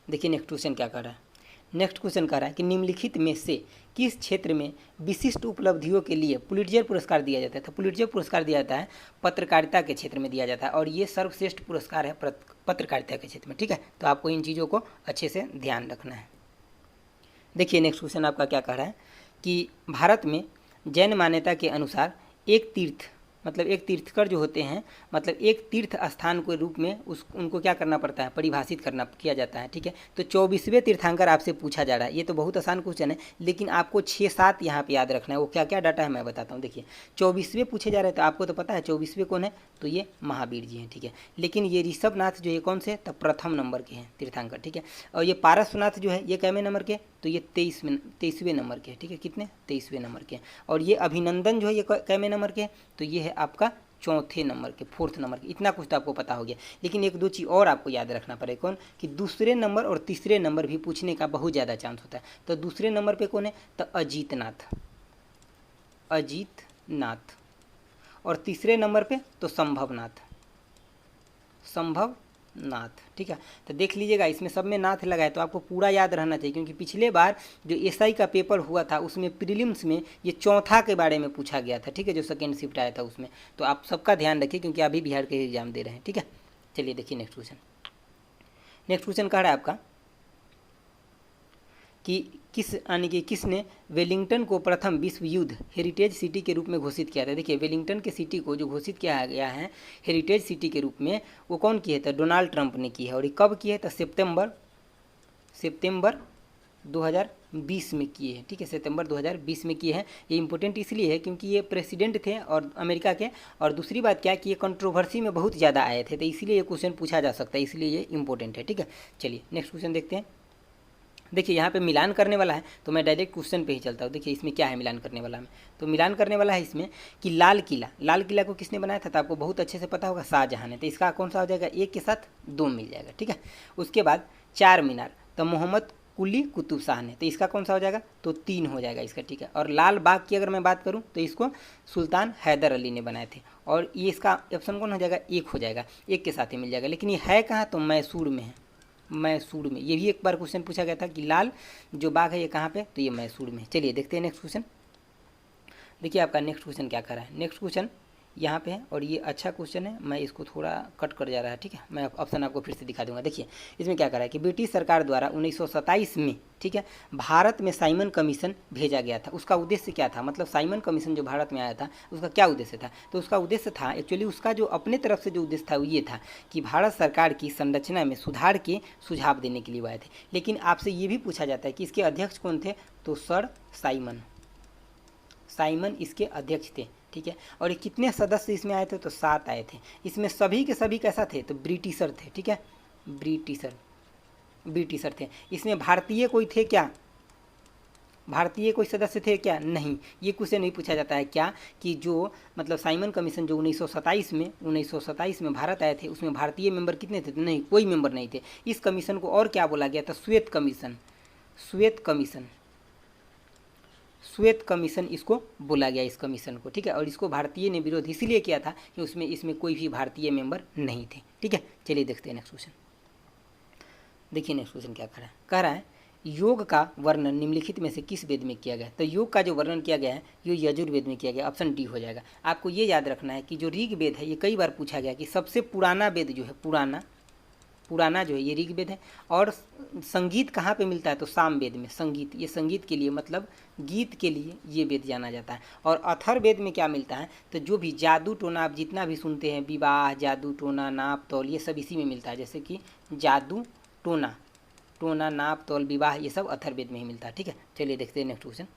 देखिए नेक्स्ट क्वेश्चन क्या कर रहा है। नेक्स्ट क्वेश्चन कह रहा है कि निम्नलिखित में से किस क्षेत्र में विशिष्ट उपलब्धियों के लिए पुलिट्जर पुरस्कार दिया जाता है। तो पुलिट्जर पुरस्कार दिया जाता है पत्रकारिता के क्षेत्र में दिया जाता है, और ये सर्वश्रेष्ठ पुरस्कार है पत्रकारिता के क्षेत्र में। ठीक है, तो आपको इन चीज़ों को अच्छे से ध्यान रखना है। देखिए नेक्स्ट क्वेश्चन आपका क्या कह रहा है कि भारत में जैन मान्यता के अनुसार एक तीर्थकर जो होते हैं, मतलब एक तीर्थ स्थान के रूप में उनको क्या करना पड़ता है, परिभाषित किया जाता है। ठीक है, तो 24वें तीर्थंकर आपसे पूछा जा रहा है। ये तो बहुत आसान क्वेश्चन है, लेकिन आपको 6-7 यहाँ पे याद रखना है। वो क्या क्या डाटा है मैं बताता हूँ। देखिए 24वें पूछे जा रहे हैं, तो आपको तो पता है 24वें कौन है, तो ये महावीर जी हैं। ठीक है, लेकिन ये ऋषभनाथ जो ये कौन से, तो प्रथम नंबर के हैं तीर्थंकर। ठीक है, और ये पारसनाथ जो है ये कैवें नंबर के, तो ये 23वें नंबर के। ठीक है, कितने, 23वें नंबर के। और ये अभिनंदन जो है ये कैवें नंबर के, तो ये है आपका 4थे नंबर के, 4th नंबर के। इतना कुछ तो आपको पता हो गया, लेकिन 1-2 चीज़ और आपको याद रखना पड़ेगा। कौन, कि दूसरे नंबर और तीसरे नंबर भी पूछने का बहुत ज़्यादा चांस होता है। तो दूसरे नंबर पे कौन है, तो अजीत नाथ। और तीसरे नंबर पे तो संभव नाथ। ठीक है, तो देख लीजिएगा इसमें सब में नाथ लगा है, तो आपको पूरा याद रहना चाहिए, क्योंकि पिछले बार जो एसआई का पेपर हुआ था उसमें प्रीलिम्स में ये चौथा के बारे में पूछा गया था। ठीक है, जो सेकेंड शिफ्ट आया था उसमें, तो आप सबका ध्यान रखिए क्योंकि अभी बिहार के एग्जाम दे रहे हैं। ठीक है, चलिए देखिए नेक्स्ट क्वेश्चन कह रहा है आपका कि किसने वेलिंगटन को प्रथम विश्व युद्ध हेरिटेज सिटी के रूप में घोषित किया था। देखिए वेलिंगटन के सिटी को जो घोषित किया गया है हेरिटेज सिटी के रूप में, वो कौन किया था? डोनाल्ड ट्रंप ने की है। और ये कब किया था? सितंबर 2020 में किए हैं। ठीक है, सितंबर 2020 में किए हैं। ये इंपॉर्टेंट इसलिए है क्योंकि ये प्रेसिडेंट थे और अमेरिका के, और दूसरी बात क्या है कि ये कंट्रोवर्सी में बहुत ज़्यादा आए थे, तो इसलिए ये क्वेश्चन पूछा जा सकता है, इसलिए ये इंपॉर्टेंट है। ठीक है, चलिए नेक्स्ट क्वेश्चन देखते हैं। देखिए यहाँ पे मिलान करने वाला है, तो मैं डायरेक्ट क्वेश्चन पे ही चलता हूँ। देखिए इसमें क्या है मिलान करने वाला में, तो मिलान करने वाला है इसमें कि लाल किला को किसने बनाया था? तो आपको बहुत अच्छे से पता होगा, शाहजहां ने। तो इसका कौन सा हो जाएगा? एक के साथ दो मिल जाएगा। ठीक है, उसके बाद चार मीनार, तो मोहम्मद कुली कुतुब शाह ने, तो इसका कौन सा हो जाएगा? तो तीन हो जाएगा इसका। ठीक है, और लाल बाग की अगर मैं बात करूँ तो इसको सुल्तान हैदर अली ने बनाए थे, और ये इसका ऑप्शन कौन हो जाएगा? एक हो जाएगा, एक के साथ ही मिल जाएगा। लेकिन ये है कहाँ? तो मैसूर में है, मैसूर में। ये भी एक बार क्वेश्चन पूछा गया था कि लाल जो बाग है ये कहाँ पे? तो ये मैसूर में। चलिए देखते हैं नेक्स्ट क्वेश्चन। देखिए आपका नेक्स्ट क्वेश्चन क्या कर रहा है। नेक्स्ट क्वेश्चन यहाँ पे है, और ये अच्छा क्वेश्चन है, मैं इसको थोड़ा कट कर जा रहा है। ठीक है, मैं ऑप्शन आपको फिर से दिखा दूंगा। देखिए इसमें क्या कर रहा है कि ब्रिटिश सरकार द्वारा 1927 में, ठीक है, भारत में साइमन कमीशन भेजा गया था। उसका उद्देश्य क्या था? मतलब साइमन कमीशन जो भारत में आया था उसका क्या उद्देश्य था? तो उसका उद्देश्य था, एक्चुअली उसका जो अपने तरफ से जो उद्देश्य था वो ये था कि भारत सरकार की संरचना में सुधार के सुझाव देने के लिए वो आए थे। लेकिन आपसे ये भी पूछा जाता है कि इसके अध्यक्ष कौन थे? तो सर साइमन इसके अध्यक्ष थे। ठीक है, और ये कितने सदस्य इसमें आए थे? तो 7 आए थे। इसमें सभी के सभी कैसा थे? तो ब्रिटिशर थे। ठीक है, ब्रिटिशर थे। इसमें भारतीय कोई थे क्या? भारतीय कोई सदस्य थे क्या? नहीं। ये क्वेश्चन नहीं पूछा जाता है क्या कि जो मतलब साइमन कमीशन जो 1927 में भारत आए थे उसमें भारतीय मेंबर कितने थे? नहीं, कोई मेंबर नहीं थे। इस कमीशन को और क्या बोला गया था? श्वेत कमीशन इसको बोला गया, इस कमीशन को। ठीक है, और इसको भारतीय ने विरोध इसलिए किया था कि इसमें कोई भी भारतीय मेंबर नहीं थे। ठीक है, चलिए देखते हैं नेक्स्ट क्वेश्चन। देखिए नेक्स्ट क्वेश्चन क्या कह रहा है योग का वर्णन निम्नलिखित में से किस वेद में किया गया? तो योग का जो वर्णन किया गया है ये यजुर्वेद में किया गया। ऑप्शन डी हो जाएगा। आपको ये याद रखना है कि जो ऋग वेद है ये कई बार पूछा गया कि सबसे पुराना वेद जो है, पुराना जो है ये ऋग्वेद है। और संगीत कहाँ पे मिलता है? तो सामवेद में। संगीत, ये संगीत के लिए मतलब गीत के लिए ये वेद जाना जाता है। और अथर्ववेद में क्या मिलता है? तो जो भी जादू टोना आप जितना भी सुनते हैं, विवाह, जादू टोना, नाप तौल, ये सब इसी में मिलता है। जैसे कि जादू टोना, नाप तौल, विवाह, ये सब अथर्ववेद में ही मिलता है। ठीक है, चलिए देखते हैं नेक्स्ट क्वेश्चन।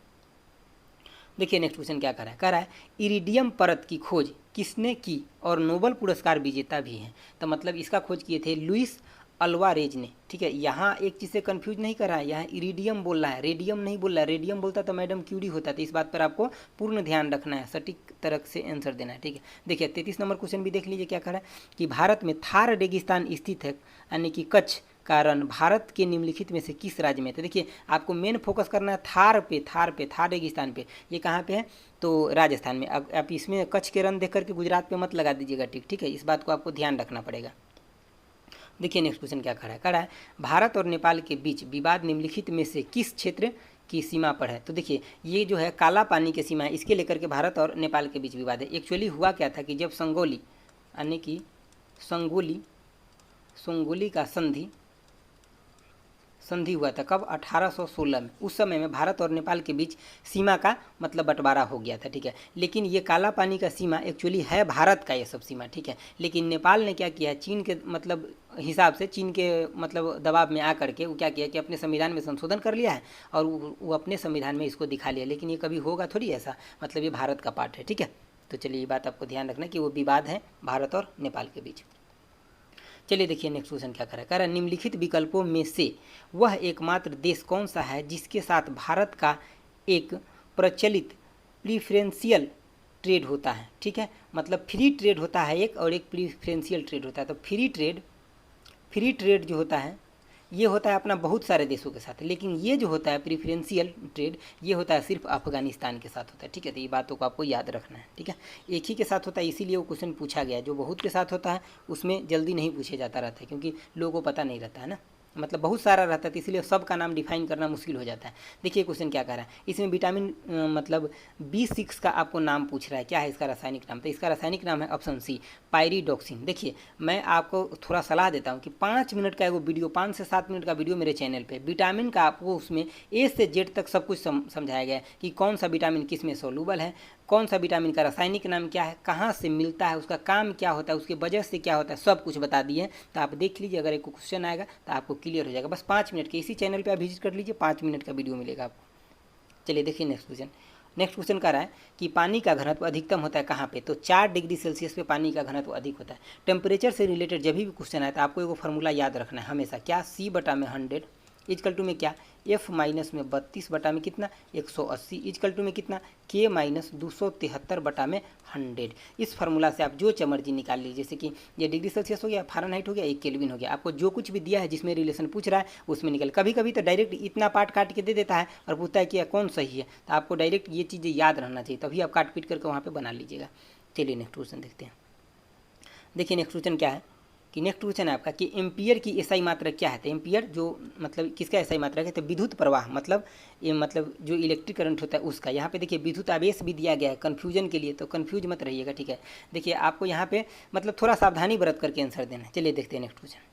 देखिए नेक्स्ट क्वेश्चन क्या कर रहा है इरिडियम परत की खोज किसने की और नोबेल पुरस्कार विजेता भी हैं? तो मतलब इसका खोज किए थे लुइस अल्वारेज ने। ठीक है, यहाँ एक चीज़ से कंफ्यूज नहीं कर रहा है, यहाँ इरिडियम बोल रहा है, रेडियम नहीं बोल रहा है। रेडियम बोलता तो मैडम क्यूरी होता। तो इस बात पर आपको पूर्ण ध्यान रखना है, सटीक तरह से आंसर देना है। ठीक है, देखिए 33 नंबर क्वेश्चन भी देख लीजिए क्या कह रहा है कि भारत में थार रेगिस्तान स्थित है, यानी कि कच्छ का रण भारत के निम्नलिखित में से किस राज्य में? तो देखिए आपको मेन फोकस करना है थार रेगिस्तान पे। ये कहाँ पे है? तो राजस्थान में। अब आप इसमें कच्छ के रण देख करके गुजरात पे मत लगा दीजिएगा। ठीक है, इस बात को आपको ध्यान रखना पड़ेगा। देखिए नेक्स्ट क्वेश्चन क्या कह रहा है भारत और नेपाल के बीच विवाद निम्नलिखित में से किस क्षेत्र की सीमा पर है? तो देखिए ये जो है काला पानी की सीमा है, इसके लेकर के भारत और नेपाल के बीच विवाद है। एक्चुअली हुआ क्या था कि जब संगोली यानी कि संगोली का संधि हुआ था, कब? 1816 में। उस समय में भारत और नेपाल के बीच सीमा का मतलब बंटवारा हो गया था। ठीक है, लेकिन ये काला पानी का सीमा एक्चुअली है भारत का ये सब सीमा। ठीक है, लेकिन नेपाल ने क्या किया, चीन के मतलब हिसाब से, चीन के मतलब दबाव में आकर के वो क्या किया कि अपने संविधान में संशोधन कर लिया है और वो अपने संविधान में इसको दिखा लिया। लेकिन ये कभी होगा थोड़ी ऐसा, मतलब ये भारत का पार्ट है। ठीक है, तो चलिए ये बात आपको ध्यान रखना कि वो विवाद है भारत और नेपाल के बीच। चलिए देखिए नेक्स्ट क्वेश्चन क्या कह रहा है निम्नलिखित विकल्पों में से वह एकमात्र देश कौन सा है जिसके साथ भारत का एक प्रचलित प्रीफरेंशियल ट्रेड होता है? ठीक है, मतलब फ्री ट्रेड होता है एक, और एक प्रीफरेंशियल ट्रेड होता है। तो फ्री ट्रेड जो होता है ये होता है अपना बहुत सारे देशों के साथ, लेकिन ये जो होता है प्रीफरेंशियल ट्रेड ये होता है सिर्फ अफगानिस्तान के साथ होता है। ठीक है, तो ये बातों को आपको याद रखना है। ठीक है, एक ही के साथ होता है, इसीलिए वो क्वेश्चन पूछा गया है। जो बहुत के साथ होता है उसमें जल्दी नहीं पूछे जाता रहता है, क्योंकि लोगों को पता नहीं रहता है ना। मतलब बहुत सारा रहता है, तो इसलिए सब का नाम डिफाइन करना मुश्किल हो जाता है। देखिए क्वेश्चन क्या कह रहा है, इसमें विटामिन मतलब B6 का आपको नाम पूछ रहा है, क्या है इसका रासायनिक नाम, तो इसका रासायनिक नाम है ऑप्शन सी पायरिडॉक्सिन। देखिए मैं आपको थोड़ा सलाह देता हूँ कि 5 मिनट का एगो वीडियो, 5 से 7 मिनट का वीडियो मेरे चैनल पे विटामिन का आपको उसमें ए से जेड तक सब कुछ समझाया गया है कि कौन सा विटामिन किस में सोलूबल है, कौन सा विटामिन का रासायनिक नाम क्या है, कहाँ से मिलता है, उसका काम क्या होता है, उसके वजह से क्या होता है, सब कुछ बता दिए। तो आप देख लीजिए, अगर एक क्वेश्चन आएगा तो आपको क्लियर हो जाएगा। बस 5 मिनट के इसी चैनल पे आप विजिट कर लीजिए, 5 मिनट का वीडियो मिलेगा आपको। चलिए देखिए नेक्स्ट क्वेश्चन। नेक्स्ट क्वेश्चन कह रहा है कि पानी का घनत्व अधिकतम होता है कहाँ पे, तो 4 डिग्री सेल्सियस पे पानी का घनत्व अधिक होता है। टेम्परेचर से रिलेटेड जब भी क्वेश्चन आए तो आपको एगो फार्मूला याद रखना है हमेशा, क्या C/100 इजकल टू में क्या F माइनस में 32 बटा में कितना 180 इजकल टू में कितना K माइनस 273 बटा में 100। इस फार्मूला से आप जो मर्जी निकाल लीजिए, जैसे कि ये डिग्री सेल्सियस हो गया, फ़ारेनहाइट हो गया, 1 केल्विन हो गया। आपको जो कुछ भी दिया है जिसमें रिलेशन पूछ रहा है उसमें निकल। कभी कभी तो डायरेक्ट इतना पार्ट काट के दे देता है और पूछता है कि कौन सही है, तो आपको डायरेक्ट ये चीज़ें याद रहना चाहिए, तभी आप काट पीट करके वहाँ पर बना लीजिएगा। चलिए नेक्स्ट क्वेश्चन देखते हैं। देखिए नेक्स्ट क्वेश्चन क्या है कि नेक्स्ट क्वेश्चन है आपका कि एम्पियर की एसआई मात्रक क्या है। तो एम्पियर जो मतलब किसका एसआई मात्रक है, तो विद्युत प्रवाह मतलब ये मतलब जो इलेक्ट्रिक करंट होता है उसका। यहाँ पे देखिए विद्युत आवेश भी दिया गया है कन्फ्यूजन के लिए, तो कन्फ्यूज मत रहिएगा, ठीक है। देखिए आपको यहाँ पे मतलब थोड़ा सावधानी बरत करके आंसर देना है। चलिए देखते हैं नेक्स्ट क्वेश्चन।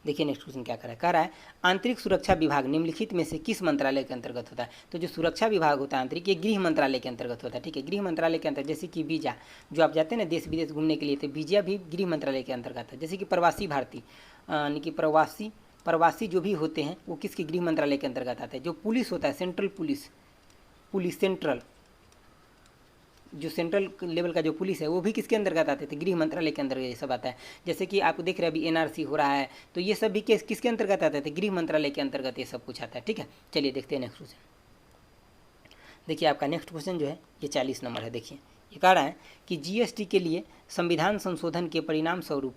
देखिए नेक्स्ट क्वेश्चन क्या कह रहा है आंतरिक सुरक्षा विभाग निम्नलिखित में से किस मंत्रालय के अंतर्गत होता है। तो जो सुरक्षा विभाग होता है आंतरिक, ये गृह मंत्रालय के अंतर्गत होता है, ठीक है। गृह मंत्रालय के अंतर्गत, जैसे कि वीजा जो आप जाते हैं ना देश विदेश घूमने के लिए, तो वीजा भी गृह मंत्रालय के अंतर्गत है। जैसे कि प्रवासी भारतीय यानी कि प्रवासी जो भी होते हैं वो किसके गृह मंत्रालय के अंतर्गत आते हैं। जो पुलिस होता है सेंट्रल पुलिस सेंट्रल जो सेंट्रल लेवल का जो पुलिस है वो भी किसके अंतर्गत आते थे, गृह मंत्रालय के अंतर्गत ये सब आता है। जैसे कि आप देख रहे हैं अभी एनआरसी हो रहा है, तो ये सब भी किसके अंतर्गत आते थे, गृह मंत्रालय के अंतर्गत ये सब कुछ आता है, ठीक है। चलिए देखते हैं नेक्स्ट क्वेश्चन। देखिए आपका नेक्स्ट क्वेश्चन जो है ये 40 नंबर है। देखिए ये कह रहा है कि जीएसटी के लिए संविधान संशोधन के परिणाम स्वरूप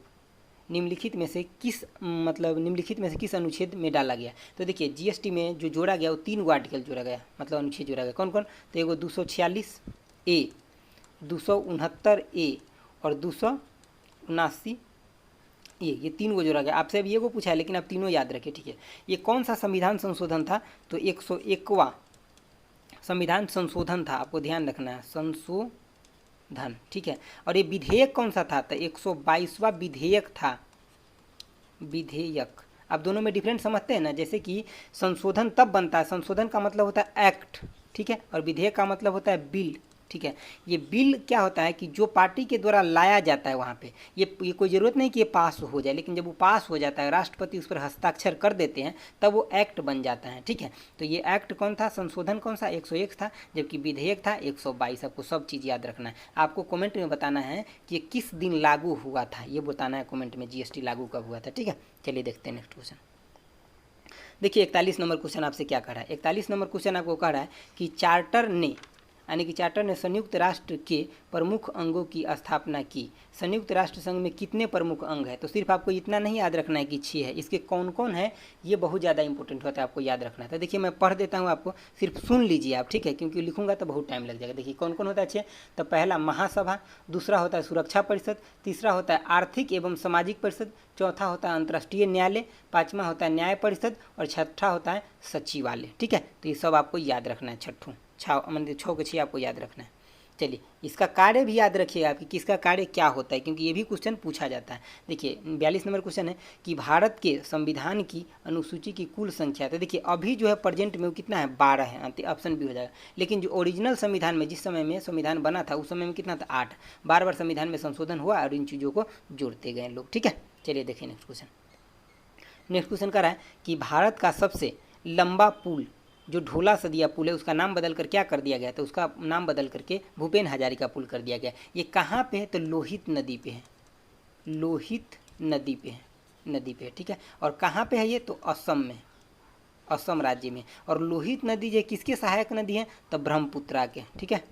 निम्नलिखित में से किस अनुच्छेद में डाला गया। तो देखिए जीएसटी में जो जोड़ा गया वो 3 आर्टिकल जोड़ा गया, मतलब अनुच्छेद जोड़ा गया। कौन कौन, तो एगो 246A, 269A और 279A, ये 3 को जोड़ा गया। आपसे अभी ये को पूछा है लेकिन आप तीनों याद रखें, ठीक है। ये कौन सा संविधान संशोधन था, तो 101वां संविधान संशोधन था, आपको ध्यान रखना है, संशोधन, ठीक है। और ये विधेयक कौन सा था, तो 122वां विधेयक था, विधेयक। आप दोनों में डिफरेंट समझते हैं ना, जैसे कि संशोधन तब बनता है, संशोधन का मतलब होता है एक्ट, ठीक है, और विधेयक का मतलब होता है बिल, ठीक है। ये बिल क्या होता है कि जो पार्टी के द्वारा लाया जाता है वहाँ पे, ये कोई ज़रूरत नहीं कि ये पास हो जाए, लेकिन जब वो पास हो जाता है, राष्ट्रपति उस पर हस्ताक्षर कर देते हैं, तब वो एक्ट बन जाता है, ठीक है। तो ये एक्ट कौन था, संशोधन कौन सा 101 था, जबकि विधेयक था 122। आपको सब चीज़ याद रखना है। आपको कमेंट में बताना है कि किस दिन लागू हुआ था, ये बताना है कमेंट में, जीएसटी लागू कब हुआ था, ठीक है। चलिए देखते हैं नेक्स्ट क्वेश्चन। देखिए 41 नंबर क्वेश्चन आपसे क्या कह रहा है। 41 नंबर क्वेश्चन आपको कह रहा है कि चार्टर ने संयुक्त राष्ट्र के प्रमुख अंगों की स्थापना की। संयुक्त राष्ट्र संघ में कितने प्रमुख अंग है, तो सिर्फ आपको इतना नहीं याद रखना है कि 6 है, इसके कौन कौन है ये बहुत ज़्यादा इंपॉर्टेंट होता है, आपको याद रखना है। तो देखिए मैं पढ़ देता हूँ आपको, सिर्फ सुन लीजिए आप, ठीक है, क्योंकि लिखूंगा तो बहुत टाइम लग जाएगा। देखिए कौन कौन होता है 6, तो पहला महासभा, दूसरा होता है सुरक्षा परिषद, तीसरा होता है आर्थिक एवं सामाजिक परिषद, चौथा होता है अंतर्राष्ट्रीय न्यायालय, पाँचवा होता है न्याय परिषद और छठा होता है सचिवालय, ठीक है। तो ये सब आपको याद रखना है, छठों 6 के 6 आपको याद रखना है। चलिए इसका कार्य भी याद रखिएगा कि किसका कार्य क्या होता है, क्योंकि ये भी क्वेश्चन पूछा जाता है। देखिए 42 नंबर क्वेश्चन है कि भारत के संविधान की अनुसूची की कुल संख्या, तो देखिए अभी जो है प्रेजेंट में वो कितना है, 12 है, ऑप्शन भी हो जाएगा। लेकिन जो ओरिजिनल संविधान में जिस समय में संविधान बना था उस समय में कितना था, 8। बार बार संविधान में संशोधन हुआ और इन चीज़ों को जोड़ते गए लोग, ठीक है। चलिए देखिए नेक्स्ट क्वेश्चन। नेक्स्ट क्वेश्चन कर रहा है कि भारत का सबसे लंबा पुल जो ढोला सदिया पुल है उसका नाम बदल कर क्या कर दिया गया, तो उसका नाम बदल करके भूपेन हजारिका पुल कर दिया गया। ये कहाँ पे है, तो लोहित नदी पे है, लोहित नदी पे है, ठीक है। और कहाँ पे है ये, तो असम में, असम राज्य में। और लोहित नदी जो किसके सहायक नदी है, तो ब्रह्मपुत्रा के, ठीक है,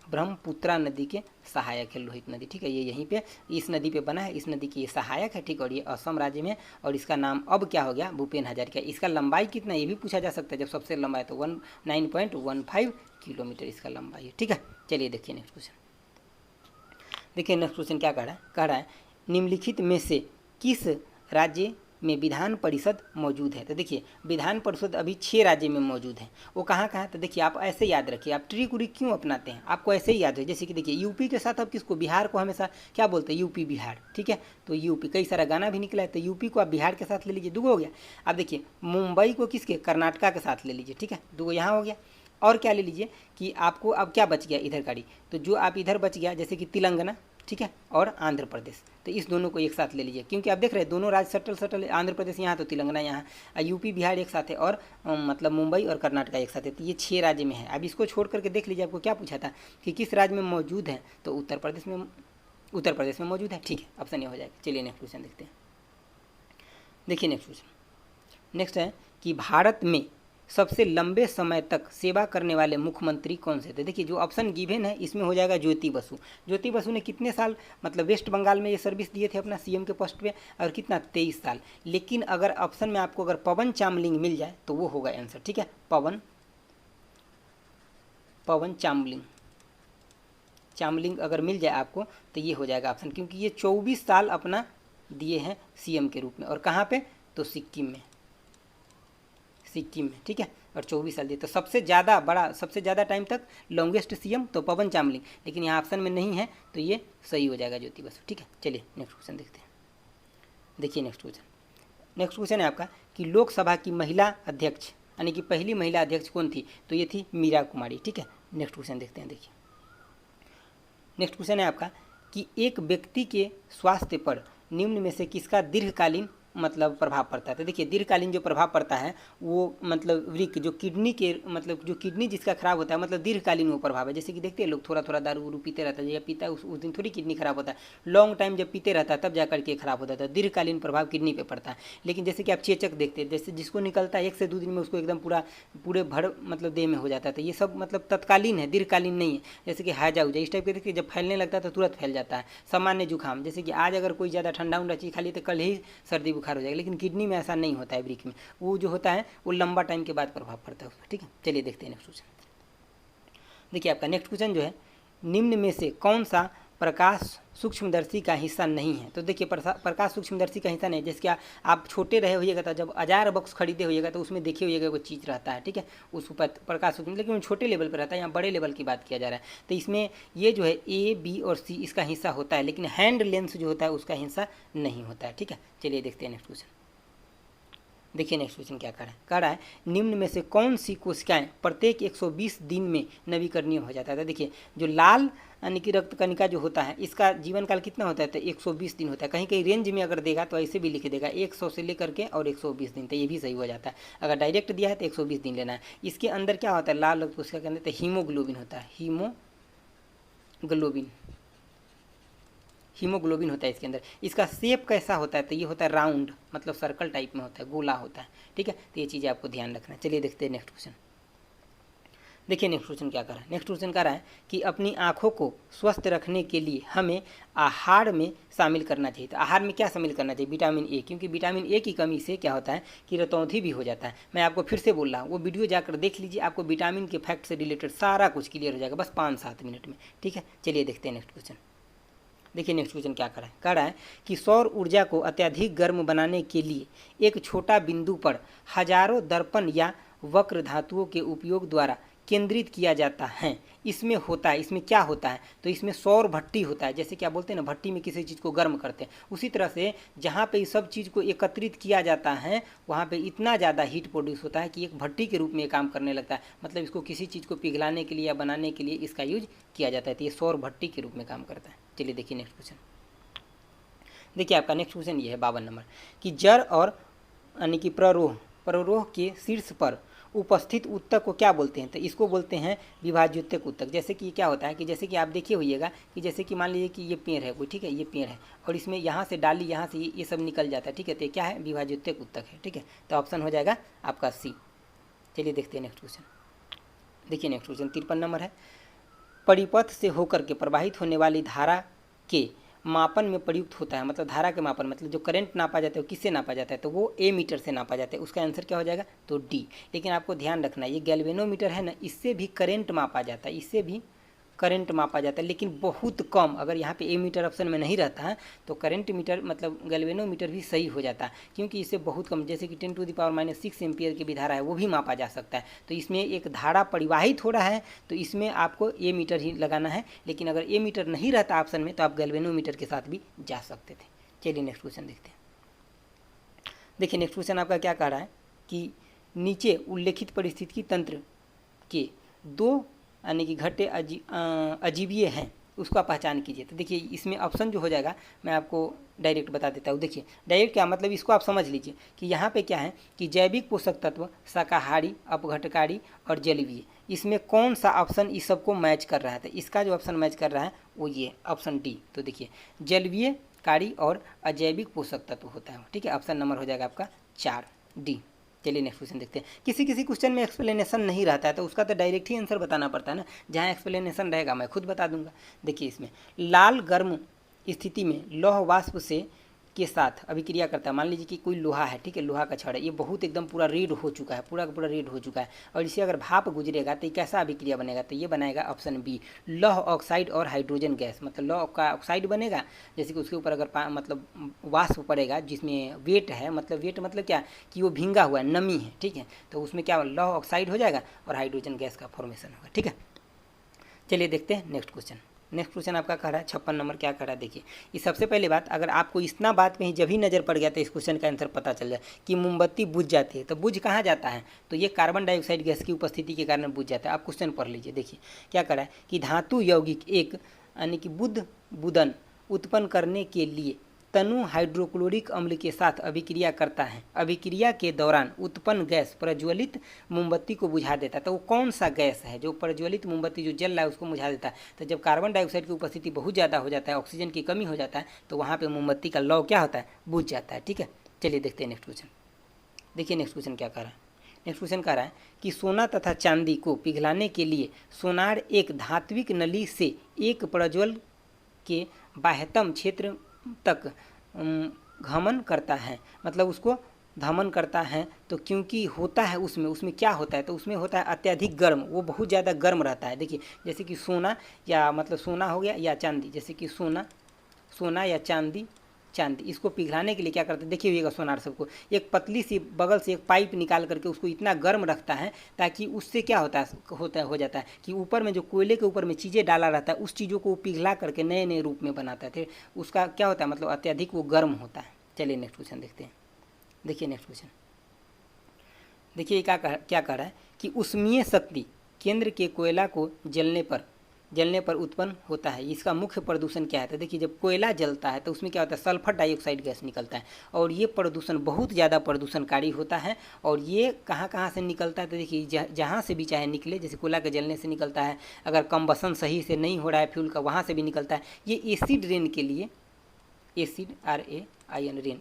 ब्रह्मपुत्रा नदी के सहायक है लोहित नदी, ठीक है। ये यहीं पे इस नदी पे बना है, इस नदी की ये सहायक है, ठीक। और ये असम राज्य में, और इसका नाम अब क्या हो गया, भूपेन हजारिका। इसका लंबाई कितना ये भी पूछा जा सकता है, जब सबसे लंबा है तो 9.15 किलोमीटर इसका लंबाई है, ठीक है। चलिए देखिए नेक्स्ट क्वेश्चन। देखिए नेक्स्ट क्वेश्चन क्या कह रहा है, निम्नलिखित में से किस राज्य में विधान परिषद मौजूद है। तो देखिए विधान परिषद अभी 6 राज्य में मौजूद है। वो कहाँ कहाँ है? तो देखिए आप ऐसे याद रखिए, आप ट्रिक उरिक क्यों अपनाते हैं, आपको ऐसे ही याद है। जैसे कि देखिए यूपी के साथ आप किसको, बिहार को हमेशा क्या बोलते हैं, यूपी बिहार, ठीक है। तो यूपी, कई सारा गाना भी निकला है, तो यूपी को आप बिहार के साथ ले लीजिए, 2 हो गया। अब देखिए मुंबई को किसके, कर्नाटका के साथ ले लीजिए, ठीक है, 2 यहाँ हो गया। और क्या ले लीजिए कि आपको अब क्या बच गया इधर गाड़ी, तो जो आप इधर बच गया जैसे कि तेलंगाना, ठीक है, और आंध्र प्रदेश, तो इस दोनों को एक साथ ले लीजिए, क्योंकि आप देख रहे हैं दोनों राज्य सटल सटल, आंध्र प्रदेश यहाँ तो तेलंगाना यहाँ, यूपी बिहार एक साथ है, और मतलब मुंबई और कर्नाटका एक साथ है। तो ये 6 राज्य में है। अब इसको छोड़ करके देख लीजिए, आपको क्या पूछा था कि किस राज्य में मौजूद है, तो उत्तर प्रदेश में मौजूद है, ठीक है, ऑप्शन ये हो जाएगा। चलिए नेक्स्ट क्वेश्चन देखते हैं। देखिए नेक्स्ट क्वेश्चन, नेक्स्ट है कि भारत में सबसे लंबे समय तक सेवा करने वाले मुख्यमंत्री कौन से थे। देखिए जो ऑप्शन गिवन है इसमें हो जाएगा ज्योति बसु। ज्योति बसु ने कितने साल मतलब वेस्ट बंगाल में ये सर्विस दिए थे अपना सीएम के पोस्ट पे, और कितना, 23 साल। लेकिन अगर ऑप्शन में आपको अगर पवन चामलिंग मिल जाए तो वो होगा आंसर, ठीक है, पवन चामलिंग अगर मिल जाए आपको तो ये हो जाएगा ऑप्शन, क्योंकि ये 24 साल अपना दिए हैं सीएम के रूप में, और कहाँ पे, तो सिक्किम में, ठीक है, और 24 साल दिए। तो सबसे ज़्यादा टाइम तक लॉन्गेस्ट सीएम तो पवन चामलिंग, लेकिन यहाँ ऑप्शन में नहीं है, तो ये सही हो जाएगा ज्योति बसु, ठीक है। चलिए नेक्स्ट क्वेश्चन देखते हैं। देखिए नेक्स्ट क्वेश्चन है आपका कि लोकसभा की महिला अध्यक्ष यानी कि पहली महिला अध्यक्ष कौन थी, तो ये थी मीरा कुमारी, ठीक है। नेक्स्ट क्वेश्चन देखते हैं। देखिए नेक्स्ट क्वेश्चन है आपका कि एक व्यक्ति के स्वास्थ्य पर निम्न में से किसका दीर्घकालीन मतलब प्रभाव पड़ता है। तो देखिए दीर्घकालीन जो प्रभाव पड़ता है वो मतलब वृक्क जो किडनी के मतलब जो किडनी जिसका खराब होता है, मतलब दीर्घकालीन वो प्रभाव है। जैसे कि देखते हैं लोग थोड़ा थोड़ा दारू उरू पीते रहता है, जब पीता है उस दिन थोड़ी किडनी खराब होता है, लॉन्ग टाइम जब पीते रहता है तब जा करके खराब होता है। दीर्घकालीन प्रभाव किडनी पे पड़ता है। लेकिन जैसे कि आप चेचक देखते हैं, जैसे जिसको निकलता है 1 से 2 दिन में उसको एकदम पूरे भर मतलब देह में हो जाता है, तो ये सब मतलब तत्कालीन है, दीर्घकालीन नहीं है। जैसे कि हैजा उजा इस टाइप के देखिए जब फैलने लगता है तो तुरंत फैल जाता है। सामान्य जुकाम, जैसे कि आज अगर कोई ज़्यादा ठंडा उंडा चीज़ खा ली तो कल ही सर्दी बुखार हो जाएगा, लेकिन किडनी में ऐसा नहीं होता है। वृक्क में वो जो होता है वो लंबा टाइम के बाद प्रभाव पड़ता है उसमें, ठीक है। चलिए देखते हैं नेक्स्ट क्वेश्चन। देखिए आपका नेक्स्ट क्वेश्चन जो है, निम्न में से कौन सा प्रकाश सूक्ष्मदर्शी का हिस्सा नहीं है। तो देखिए प्रकाश सूक्ष्मदर्शी का हिस्सा नहीं, जैसे कि आप छोटे रहे होइएगा तो जब अजार बॉक्स खरीदे होइएगा तो उसमें देखे होइएगा वो चीज़ रहता है, ठीक है, उस ऊपर प्रकाश सूक्ष्म, लेकिन छोटे लेवल पर रहता है, यहाँ बड़े लेवल की बात किया जा रहा है। तो इसमें ये जो है ए बी और सी इसका हिस्सा होता है, लेकिन हैंड लेंस जो होता है उसका हिस्सा नहीं होता है, ठीक है। चलिए देखते हैं नेक्स्ट क्वेश्चन। देखिए नेक्स्ट क्वेश्चन क्या कह रहा है निम्न में से कौन सी कोशिकाएं प्रत्येक 120 दिन में नवीकरणीय हो जाता है। तो देखिए जो लाल यानी कि रक्त कणिका जो होता है इसका जीवन काल कितना होता है, तो 120 दिन होता है। कहीं कहीं रेंज में अगर देगा तो ऐसे भी लिख देगा 100 से लेकर के और 120 दिन, तो ये भी सही हो जाता है। अगर डायरेक्ट दिया है तो 120 दिन लेना है। इसके अंदर क्या होता है, लाल रक्त कोशिका के अंदर तो हीमोग्लोबिन होता है, हीमोग्लोबिन होता है इसके अंदर। इसका शेप कैसा होता है, तो ये होता है राउंड, मतलब सर्कल टाइप में होता है, गोला होता है, ठीक है। तो ये चीज़ें आपको ध्यान रखना है। चलिए देखते हैं नेक्स्ट क्वेश्चन। देखिए नेक्स्ट क्वेश्चन क्या कर रहा है। नेक्स्ट क्वेश्चन कह रहा है कि अपनी आँखों को स्वस्थ रखने के लिए हमें आहार में शामिल करना चाहिए। तो आहार में क्या शामिल करना चाहिए, विटामिन ए, क्योंकि विटामिन ए की कमी से क्या होता है कि रतौंधी भी हो जाता है। मैं आपको फिर से बोल रहा हूँ, वो वीडियो जाकर देख लीजिए, आपको विटामिन के फैक्ट से रिलेटेड सारा कुछ क्लियर हो जाएगा, बस 5-7 मिनट में, ठीक है। चलिए देखते हैं नेक्स्ट क्वेश्चन। देखिए नेक्स्ट क्वेश्चन क्या कह रहा है कि सौर ऊर्जा को अत्यधिक गर्म बनाने के लिए एक छोटा बिंदु पर हजारों दर्पण या वक्र धातुओं के उपयोग द्वारा केंद्रित किया जाता है। इसमें क्या होता है, तो इसमें सौर भट्टी होता है। जैसे क्या बोलते हैं ना, भट्टी में किसी चीज़ को गर्म करते हैं, उसी तरह से जहाँ पे इस सब चीज़ को एकत्रित किया जाता है वहाँ पे इतना ज़्यादा हीट प्रोड्यूस होता है कि एक भट्टी के रूप में काम करने लगता है। मतलब इसको किसी चीज़ को पिघलाने के लिए या बनाने के लिए इसका यूज किया जाता है, तो ये सौर भट्टी के रूप में काम करता है। चलिए देखिए नेक्स्ट क्वेश्चन। देखिए आपका नेक्स्ट क्वेश्चन ये है 52 नंबर कि जड़ और यानी कि प्ररोह के शीर्ष पर उपस्थित उत्तक को क्या बोलते हैं। तो इसको बोलते हैं विभाज्योत्तक उत्तक। जैसे कि क्या होता है कि जैसे कि आप देखिए होइएगा कि जैसे कि मान लीजिए कि ये पेड़ है कोई, ठीक है, ये पेड़ है और इसमें यहाँ से डाली यहाँ से ये सब निकल जाता है, ठीक है, तो क्या है, विभाज्योत्तक उत्तक है, ठीक है। तो ऑप्शन हो जाएगा आपका सी। चलिए देखते हैं नेक्स्ट क्वेश्चन। देखिए नेक्स्ट क्वेश्चन 53 नंबर है, परिपथ से होकर के प्रवाहित होने वाली धारा के मापन में प्रयुक्त होता है। मतलब धारा के मापन मतलब जो करंट नापा जाता है वो किससे नापा जाता है, तो वो ए मीटर से नापा जाता है। उसका आंसर क्या हो जाएगा, तो डी। लेकिन आपको ध्यान रखना ये गैल्वेनोमीटर है ना, इससे भी करंट मापा जाता है, इससे भी करंट मापा जाता है, लेकिन बहुत कम। अगर यहाँ पे एमीटर ऑप्शन में नहीं रहता है तो करंट मीटर मतलब गैल्वेनोमीटर भी सही हो जाता है, क्योंकि इससे बहुत कम, जैसे कि 10⁻⁻6 एम्पियर की भी धारा है वो भी मापा जा सकता है। तो इसमें एक धारा परिवाहित हो रहा है तो इसमें आपको ए मीटर ही लगाना है, लेकिन अगर ए मीटर नहीं रहता ऑप्शन में तो आप गैल्वेनोमीटर के साथ भी जा सकते थे। चलिए नेक्स्ट क्वेश्चन देखते हैं। देखिए नेक्स्ट क्वेश्चन आपका क्या कह रहा है कि नीचे उल्लेखित परिस्थितिकी तंत्र के दो यानी कि घटे अजीबीय हैं, उसका पहचान कीजिए। तो देखिए इसमें ऑप्शन जो हो जाएगा मैं आपको डायरेक्ट बता देता हूँ। देखिए डायरेक्ट क्या मतलब, इसको आप समझ लीजिए कि यहाँ पे क्या है कि जैविक पोषक तत्व, शाकाहारी, अपघटकारी और जलीय, इसमें कौन सा ऑप्शन इस सबको मैच कर रहा है। तो इसका जो ऑप्शन मैच कर रहा है वो ये ऑप्शन डी। तो देखिए जलीय, कारी और अजैविक पोषक तत्व होता है, ठीक है। ऑप्शन नंबर हो जाएगा आपका 4 डी। चलिए नेक्स्ट क्वेश्चन देखते हैं। किसी किसी क्वेश्चन में एक्सप्लेनेशन नहीं रहता है तो उसका तो डायरेक्ट ही आंसर बताना पड़ता है ना, जहाँ एक्सप्लेनेशन रहेगा मैं खुद बता दूंगा। देखिए इसमें लाल गर्म स्थिति में लौह वाष्प से के साथ अभिक्रिया करता है। मान लीजिए कि कोई लोहा है, ठीक है, लोहा का छड़ है, ये बहुत एकदम पूरा रेड हो चुका है, पूरा का पूरा रेड हो चुका है, और इसे अगर भाप गुजरेगा तो ये कैसा अभिक्रिया बनेगा, तो ये बनाएगा ऑप्शन बी, लौह ऑक्साइड और हाइड्रोजन गैस। मतलब लौह का ऑक्साइड बनेगा, जैसे कि उसके ऊपर अगर मतलब वाष्प पड़ेगा जिसमें वेट है, मतलब वेट मतलब क्या कि वो भींगा हुआ है, नमी है, ठीक है, तो उसमें क्या लौह ऑक्साइड हो जाएगा और हाइड्रोजन गैस का फॉर्मेशन होगा, ठीक है। चलिए देखते हैं नेक्स्ट क्वेश्चन। नेक्स्ट क्वेश्चन आपका कह रहा है 56 नंबर क्या कह रहा है। देखिए ये सबसे पहले बात, अगर आपको इतना बात में ही जब ही नज़र पड़ गया तो इस क्वेश्चन का आंसर पता चल जाए कि मोमबत्ती बुझ जाती है, तो बुझ कहाँ जाता है, तो ये कार्बन डाइऑक्साइड गैस की उपस्थिति के कारण बुझ जाता है। आप क्वेश्चन पढ़ लीजिए। देखिए क्या कह रहा है कि धातु यौगिक एक यानी कि बुदन उत्पन्न करने के लिए तनु हाइड्रोक्लोरिक अम्ल के साथ अभिक्रिया करता है। अभिक्रिया के दौरान उत्पन्न गैस प्रज्वलित मोमबत्ती को बुझा देता है। तो वो कौन सा गैस है जो प्रज्वलित मोमबत्ती जो जल रहा है उसको बुझा देता है। तो जब कार्बन डाइऑक्साइड की उपस्थिति बहुत ज़्यादा हो जाता है, ऑक्सीजन की कमी हो जाता है, तो वहाँ पे मोमबत्ती का लौ क्या होता है, बुझ जाता है, ठीक है। चलिए देखते हैं नेक्स्ट क्वेश्चन। देखिए नेक्स्ट क्वेश्चन क्या कह रहा है। नेक्स्ट क्वेश्चन कह रहा है कि सोना तथा चांदी को पिघलाने के लिए सोनार एक धात्विक नली से एक प्रज्वल के बाह्यतम क्षेत्र तक घमन करता है। मतलब उसको धमन करता है, तो क्योंकि होता है उसमें क्या होता है, तो उसमें होता है अत्यधिक गर्म, वो बहुत ज़्यादा गर्म रहता है। देखिए जैसे कि सोना या मतलब सोना हो गया या चांदी, जैसे कि सोना या चांदी, इसको पिघलाने के लिए क्या करते हैं, देखिए होगा सोनार सबको एक पतली सी बगल से एक पाइप निकाल करके उसको इतना गर्म रखता है ताकि उससे क्या हो जाता है कि ऊपर में जो कोयले के ऊपर में चीज़ें डाला रहता है उस चीज़ों को वो पिघला करके नए नए रूप में बनाता है, फिर उसका क्या होता है मतलब अत्यधिक वो गर्म होता है। चलिए नेक्स्ट क्वेश्चन देखते हैं। देखिए नेक्स्ट क्वेश्चन, देखिए क्या कह रहा है कि ऊष्मीय शक्ति केंद्र के कोयला को जलने पर उत्पन्न होता है। इसका मुख्य प्रदूषण क्या है, तो देखिए जब कोयला जलता है तो उसमें क्या होता है, सल्फर डाइऑक्साइड गैस निकलता है, और ये प्रदूषण बहुत ज़्यादा प्रदूषणकारी होता है। और ये कहाँ से निकलता है, तो देखिए जहाँ से भी चाहे निकले, जैसे कोयला के जलने से निकलता है, अगर कम्बसन सही से नहीं हो रहा है फ्यूल का, वहाँ से भी निकलता है। ये एसिड रेन के लिए, acid RAIN rain,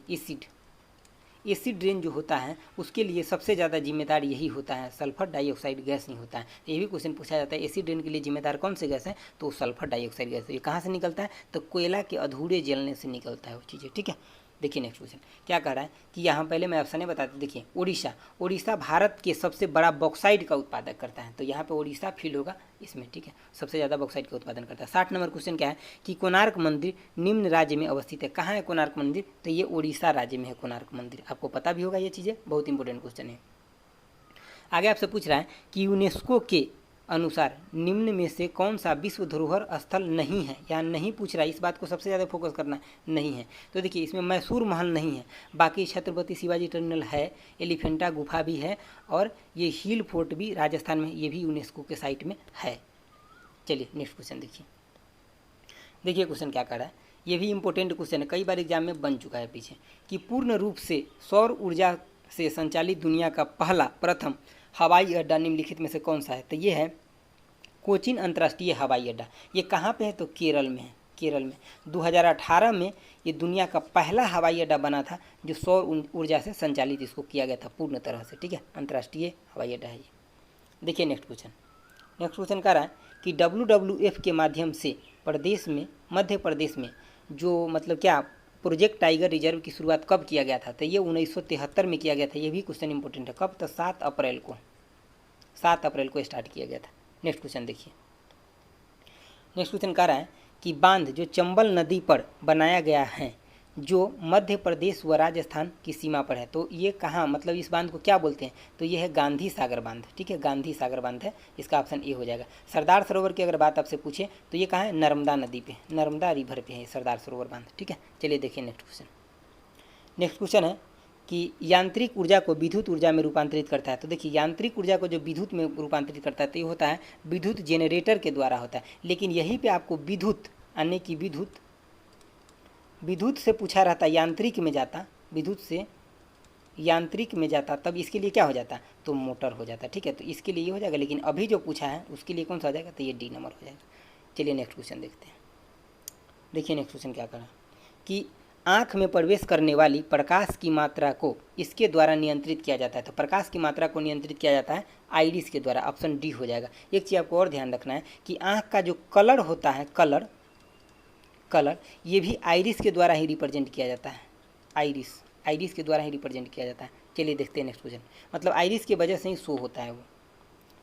acid rain जो होता है उसके लिए सबसे ज़्यादा जिम्मेदार यही होता है, सल्फर डाइऑक्साइड गैस नहीं होता है। ये भी क्वेश्चन पूछा जाता है एसिड रेन के लिए जिम्मेदार कौन से गैस है, तो सल्फर डाइऑक्साइड गैस है। ये कहाँ से निकलता है, तो कोयला के अधूरे जलने से निकलता है वो चीज़ें, ठीक है। देखिए नेक्स्ट क्वेश्चन क्या कह रहा है कि यहाँ पहले मैं ऑप्शन बताता, देखिए उड़ीसा भारत के सबसे बड़ा बॉक्साइड का उत्पादक करता है, तो यहाँ पे उड़ीसा फील होगा इसमें, ठीक है, सबसे ज़्यादा बॉक्साइड का उत्पादन करता है। 60 नंबर क्वेश्चन क्या है कि कोणार्क मंदिर निम्न राज्य में अवस्थित है। कहाँ है कोणार्क मंदिर, तो ये उड़ीसा राज्य में है कोणार्क मंदिर। आपको पता भी होगा ये चीज़ें, बहुत इंपॉर्टेंट क्वेश्चन है। आगे आपसे पूछ रहा है कि यूनेस्को के अनुसार निम्न में से कौन सा विश्व धरोहर स्थल नहीं है, या नहीं पूछ रहा है, इस बात को सबसे ज़्यादा फोकस करना, नहीं है। तो देखिए इसमें मैसूर महल नहीं है, बाकी छत्रपति शिवाजी टर्मिनल है, एलिफेंटा गुफा भी है, और ये हिल फोर्ट भी राजस्थान में, ये भी यूनेस्को के साइट में है। चलिए नेक्स्ट क्वेश्चन देखिए क्वेश्चन क्या कर रहा है, ये भी इंपॉर्टेंट क्वेश्चन है, कई बार एग्जाम में बन चुका है पीछे, कि पूर्ण रूप से सौर ऊर्जा से संचालित दुनिया का प्रथम हवाई अड्डा निम्नलिखित में से कौन सा है, तो ये है कोचीन अंतर्राष्ट्रीय हवाई अड्डा। ये कहाँ पे है, तो केरल में है। केरल में 2018 में ये दुनिया का पहला हवाई अड्डा बना था जो सौर ऊर्जा से संचालित इसको किया गया था पूर्ण तरह से, ठीक है, अंतर्राष्ट्रीय हवाई अड्डा है ये। देखिए नेक्स्ट क्वेश्चन कह रहा है कि WWF के माध्यम से मध्य प्रदेश में जो मतलब क्या प्रोजेक्ट टाइगर रिजर्व की शुरुआत कब किया गया था, तो ये 1973 में किया गया था। ये भी क्वेश्चन इंपॉर्टेंट है, कब, तो 7 अप्रैल को स्टार्ट किया गया था। नेक्स्ट क्वेश्चन देखिए, नेक्स्ट क्वेश्चन कह रहा है कि बांध जो चंबल नदी पर बनाया गया है जो मध्य प्रदेश व राजस्थान की सीमा पर है, तो ये कहाँ, मतलब इस बांध को क्या बोलते हैं, तो ये है गांधी सागर बांध। ठीक है, गांधी सागर बांध है, इसका ऑप्शन ए हो जाएगा। सरदार सरोवर की अगर बात आपसे पूछे तो ये कहाँ है, नर्मदा नदी पे, नर्मदा रिवर पे है सरदार सरोवर बांध। ठीक है, चलिए देखिए नेक्स्ट क्वेश्चन। नेक्स्ट क्वेश्चन है कि यांत्रिक ऊर्जा को विद्युत ऊर्जा में रूपांतरित करता है। तो देखिए यांत्रिक ऊर्जा को जो विद्युत में रूपांतरित करता है तो ये होता है विद्युत जेनरेटर के द्वारा होता है। लेकिन यहीं पे आपको विद्युत यानी कि विद्युत से पूछा रहता, यांत्रिक में जाता, विद्युत से यांत्रिक में जाता, तब इसके लिए क्या हो जाता, तो मोटर हो जाता। ठीक है, तो इसके लिए ये हो जाएगा, लेकिन अभी जो पूछा है उसके लिए कौन सा हो जाएगा, तो ये डी नंबर हो जाएगा। चलिए नेक्स्ट क्वेश्चन देखते हैं। देखिए नेक्स्ट क्वेश्चन क्या करा कि आँख में प्रवेश करने वाली प्रकाश की मात्रा को इसके द्वारा नियंत्रित किया जाता है। तो प्रकाश की मात्रा को नियंत्रित किया जाता है आइरिस के द्वारा, ऑप्शन डी हो जाएगा। एक चीज़ आपको और ध्यान रखना है कि आँख का जो कलर होता है, कलर ये भी आइरिस के द्वारा ही रिप्रेजेंट किया जाता है। आइरिस के द्वारा ही रिप्रेजेंट किया जाता है। चलिए देखते हैं नेक्स्ट क्वेश्चन, मतलब आइरिस की वजह से ही शो होता है वो।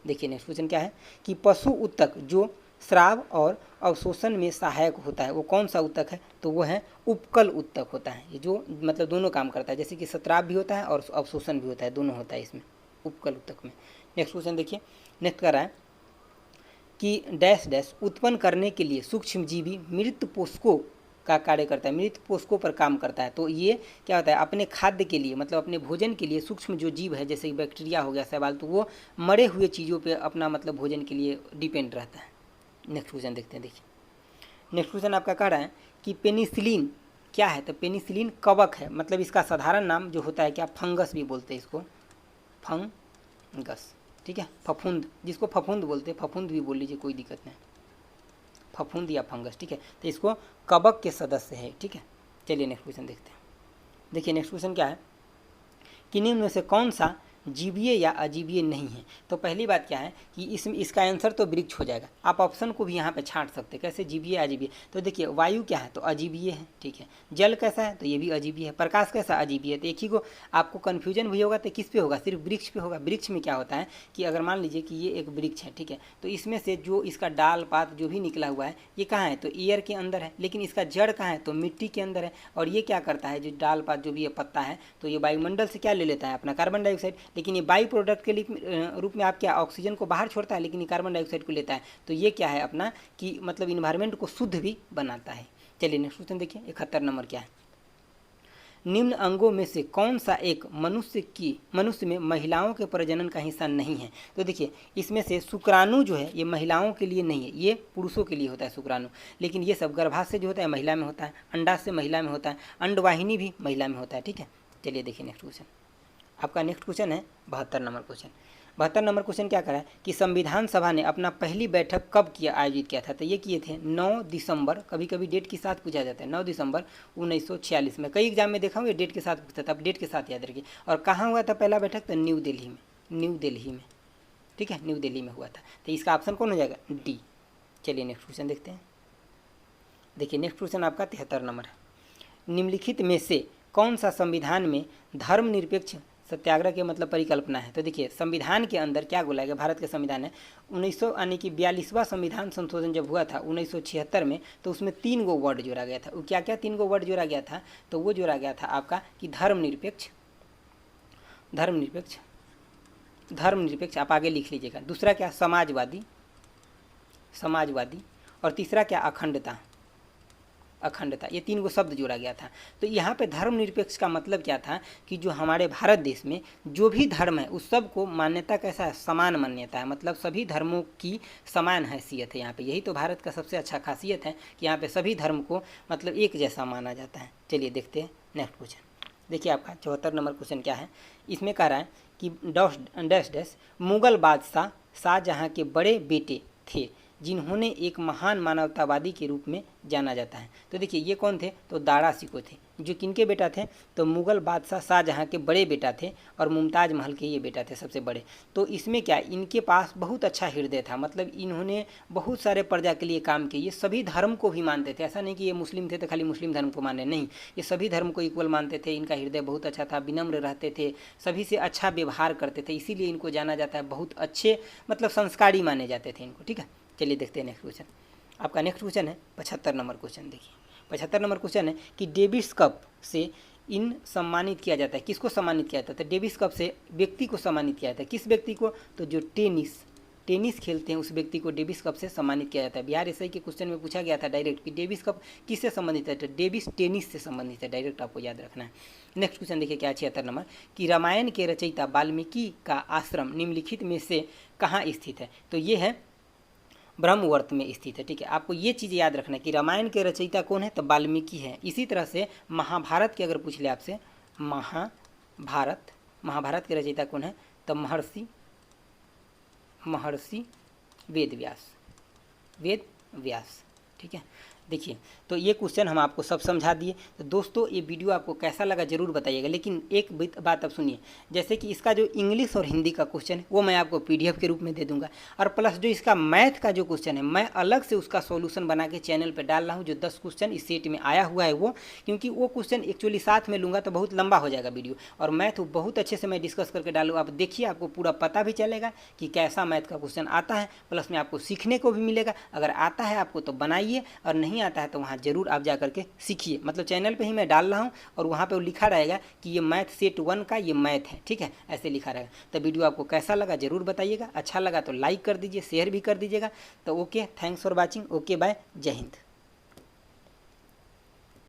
देखिए नेक्स्ट क्वेश्चन क्या है कि पशु ऊतक जो स्राव और अवशोषण में सहायक होता है वो कौन सा ऊतक है, तो वो है उपकल ऊतक होता है। ये जो मतलब दोनों काम करता है, जैसे कि स्राव भी होता है और अवशोषण भी होता है, दोनों होता है इसमें उपकल ऊतक में। नेक्स्ट क्वेश्चन देखिए, नेक्स्ट कर रहा है कि डैश डैश उत्पन्न करने के लिए सूक्ष्मजीवी मृत पोषकों का कार्य करता है, मृत पोषकों पर काम करता है। तो ये क्या होता है, अपने खाद्य के लिए मतलब अपने भोजन के लिए सूक्ष्म जो जीव है जैसे बैक्टीरिया हो गया, शैवाल, तो वो मरे हुए चीज़ों पे अपना मतलब भोजन के लिए डिपेंड रहता है। नेक्स्ट क्वेश्चन देखते हैं। देखिए नेक्स्ट क्वेश्चन आपका कह रहा है कि पेनिसिलिन क्या है, तो पेनिसिलिन कवक है, मतलब इसका साधारण नाम जो होता है क्या, फंगस भी बोलते हैं इसको, फंगस। ठीक है, फफूंद, जिसको फफूंद बोलते हैं, फफूंद भी बोल लीजिए, कोई दिक्कत नहीं, फफूंद या फंगस। ठीक है, तो इसको कवक के सदस्य है। ठीक है, चलिए नेक्स्ट क्वेश्चन देखते हैं। देखिए नेक्स्ट क्वेश्चन क्या है कि निम्न में से कौन सा जीवीय या अजीवीय नहीं है। तो पहली बात क्या है कि इसका आंसर तो वृक्ष हो जाएगा। आप ऑप्शन को भी यहाँ पे छांट सकते हैं, कैसे जीवीय अजीवीय। तो देखिए वायु क्या है, तो अजीवीय है। ठीक है, जल कैसा है, तो ये भी अजीवीय है। प्रकाश कैसा, अजीवीय है। तो एक ही को आपको कन्फ्यूजन भी होगा तो किस पे होगा, सिर्फ वृक्ष पे होगा। वृक्ष में क्या होता है कि अगर मान लीजिए कि ये एक वृक्ष है, ठीक है, तो इसमें से जो इसका डाल पात जो भी निकला हुआ है ये कहाँ है, तो एयर के अंदर है, लेकिन इसका जड़ कहाँ है, तो मिट्टी के अंदर है। और ये क्या करता है, जो डाल पात जो भी ये पत्ता है, तो ये वायुमंडल से क्या ले लेता है, अपना कार्बन डाइऑक्साइड, लेकिन ये बाई प्रोडक्ट के रूप में आप क्या ऑक्सीजन को बाहर छोड़ता है, लेकिन कार्बन डाइऑक्साइड को लेता है। तो ये क्या है अपना कि मतलब इन्वायरमेंट को शुद्ध भी बनाता है। चलिए नेक्स्ट क्वेश्चन देखिए, 71 नंबर क्या है, निम्न अंगों में से कौन सा एक मनुष्य में महिलाओं के प्रजनन का हिस्सा नहीं है। तो देखिए इसमें से शुक्राणु जो है ये महिलाओं के लिए नहीं है, ये पुरुषों के लिए होता है शुक्राणु, लेकिन ये सब गर्भाशय जो होता है महिला में होता है, अंडाशय महिला में होता है, अंडवाहिनी भी महिला में होता है। ठीक है, चलिए देखिए नेक्स्ट क्वेश्चन। आपका नेक्स्ट क्वेश्चन है 72 नंबर क्वेश्चन। 72 नंबर क्वेश्चन क्या करा है कि संविधान सभा ने अपना पहली बैठक कब आयोजित किया था। तो ये किए थे 9 दिसंबर, कभी कभी डेट के साथ पूछा जाता है, 9 दिसंबर 1946 में। कई एग्जाम में देखा हूँ ये डेट के साथ पूछता था, अब डेट के साथ याद रखिए। और कहाँ हुआ था पहला बैठक, तो न्यू दिल्ली में। ठीक है, न्यू दिल्ली में हुआ था। तो इसका ऑप्शन कौन हो जाएगा, डी। चलिए नेक्स्ट क्वेश्चन देखते हैं। देखिए नेक्स्ट क्वेश्चन आपका 73 नंबर है, निम्नलिखित में से कौन सा संविधान में धर्मनिरपेक्ष सत्याग्रह के मतलब परिकल्पना है। तो देखिए संविधान के अंदर क्या बोला गया, भारत का संविधान है 1900 यानी कि 42वां संविधान संशोधन जब हुआ था 1976 में, तो उसमें 3 गो वर्ड जोड़ा गया था। वो क्या क्या 3 गो वर्ड जोड़ा गया था, तो वो जोड़ा गया था आपका कि धर्मनिरपेक्ष आप आगे लिख लीजिएगा। दूसरा क्या, समाजवादी, और तीसरा क्या, अखंडता। ये 3 गो शब्द जोड़ा गया था। तो यहाँ पे धर्मनिरपेक्ष का मतलब क्या था कि जो हमारे भारत देश में जो भी धर्म है उस सब को मान्यता कैसा है, समान मान्यता है, मतलब सभी धर्मों की समान हैसियत है यहाँ पे। यही तो भारत का सबसे अच्छा खासियत है कि यहाँ पे सभी धर्म को मतलब एक जैसा माना जाता है। चलिए देखते हैं नेक्स्ट क्वेश्चन। देखिए आपका 74 नंबर क्वेश्चन क्या है, इसमें कह रहा है कि डैश मुगल बादशाह शाहजहाँ के बड़े बेटे थे जिन्होंने एक महान मानवतावादी के रूप में जाना जाता है। तो देखिए ये कौन थे, तो दारा शिकोह थे, जो किनके बेटा थे, तो मुगल बादशाह शाहजहाँ के बड़े बेटा थे और मुमताज़ महल के ये बेटा थे सबसे बड़े। तो इसमें क्या, इनके पास बहुत अच्छा हृदय था, मतलब इन्होंने बहुत सारे प्रजा के लिए काम किए। ये सभी धर्म को भी मानते थे, ऐसा नहीं कि ये मुस्लिम थे तो खाली मुस्लिम धर्म को माने, नहीं, ये सभी धर्म को इक्वल मानते थे। इनका हृदय बहुत अच्छा था, विनम्र रहते थे, सभी से अच्छा व्यवहार करते थे, इसीलिए इनको जाना जाता है बहुत अच्छे मतलब संस्कारी माने जाते थे इनको। ठीक है, चलिए देखते हैं नेक्स्ट क्वेश्चन। आपका नेक्स्ट क्वेश्चन है 75 नंबर क्वेश्चन। देखिए 75 नंबर क्वेश्चन है कि डेविस कप से इन सम्मानित किया जाता है, किसको सम्मानित किया जाता है? तो डेविस कप से व्यक्ति को सम्मानित किया जाता है। किस व्यक्ति को? तो जो टेनिस खेलते हैं उस व्यक्ति को डेविस कप से सम्मानित किया जाता है। बिहार एसआई के क्वेश्चन में पूछा गया था डायरेक्ट कि डेविस कप किससे संबंधित है? तो डेविस टेनिस से संबंधित है, डायरेक्ट आपको याद रखना है। नेक्स्ट क्वेश्चन देखिए क्या 76 नंबर कि रामायण के रचयिता वाल्मीकि का आश्रम निम्नलिखित में से कहाँ स्थित है? तो ये है ब्रह्मवर्त में स्थित है। ठीक है, आपको ये चीज़ याद रखना है कि रामायण के रचयिता कौन है? तो वाल्मीकि है। इसी तरह से महाभारत के अगर पूछ ले आपसे, महाभारत के रचयिता कौन है? तो महर्षि वेद व्यास। ठीक है, देखिए तो ये क्वेश्चन हम आपको सब समझा दिए। तो दोस्तों ये वीडियो आपको कैसा लगा ज़रूर बताइएगा। लेकिन एक बात अब सुनिए, जैसे कि इसका जो इंग्लिश और हिंदी का क्वेश्चन है वो मैं आपको PDF के रूप में दे दूंगा, और प्लस जो इसका मैथ का जो क्वेश्चन है मैं अलग से उसका सॉल्यूशन बना के चैनल पर डाल रहा हूँ। जो 10 क्वेश्चन इस सेट में आया हुआ है वो, क्योंकि वो क्वेश्चन एक्चुअली साथ में लूँगा तो बहुत लंबा हो जाएगा वीडियो, और मैथ बहुत अच्छे से मैं डिस्कस करके डालूँ। आप देखिए, आपको पूरा पता भी चलेगा कि कैसा मैथ का क्वेश्चन आता है, प्लस में आपको सीखने को भी मिलेगा। अगर आता है आपको तो बनाइए, और नहीं आता है तो वहाँ जरूर आप जा करके सीखिए। मतलब चैनल पे ही मैं डाल रहा हूँ और वहाँ पे वो लिखा रहेगा कि ये मैथ सेट 1 का ये मैथ है। ठीक है, ऐसे लिखा रहेगा। तो वीडियो आपको कैसा लगा जरूर बताइएगा। अच्छा लगा तो लाइक कर दीजिए, शेयर भी कर दीजिएगा। तो okay, thanks for watching. Okay bye, जय हिंद।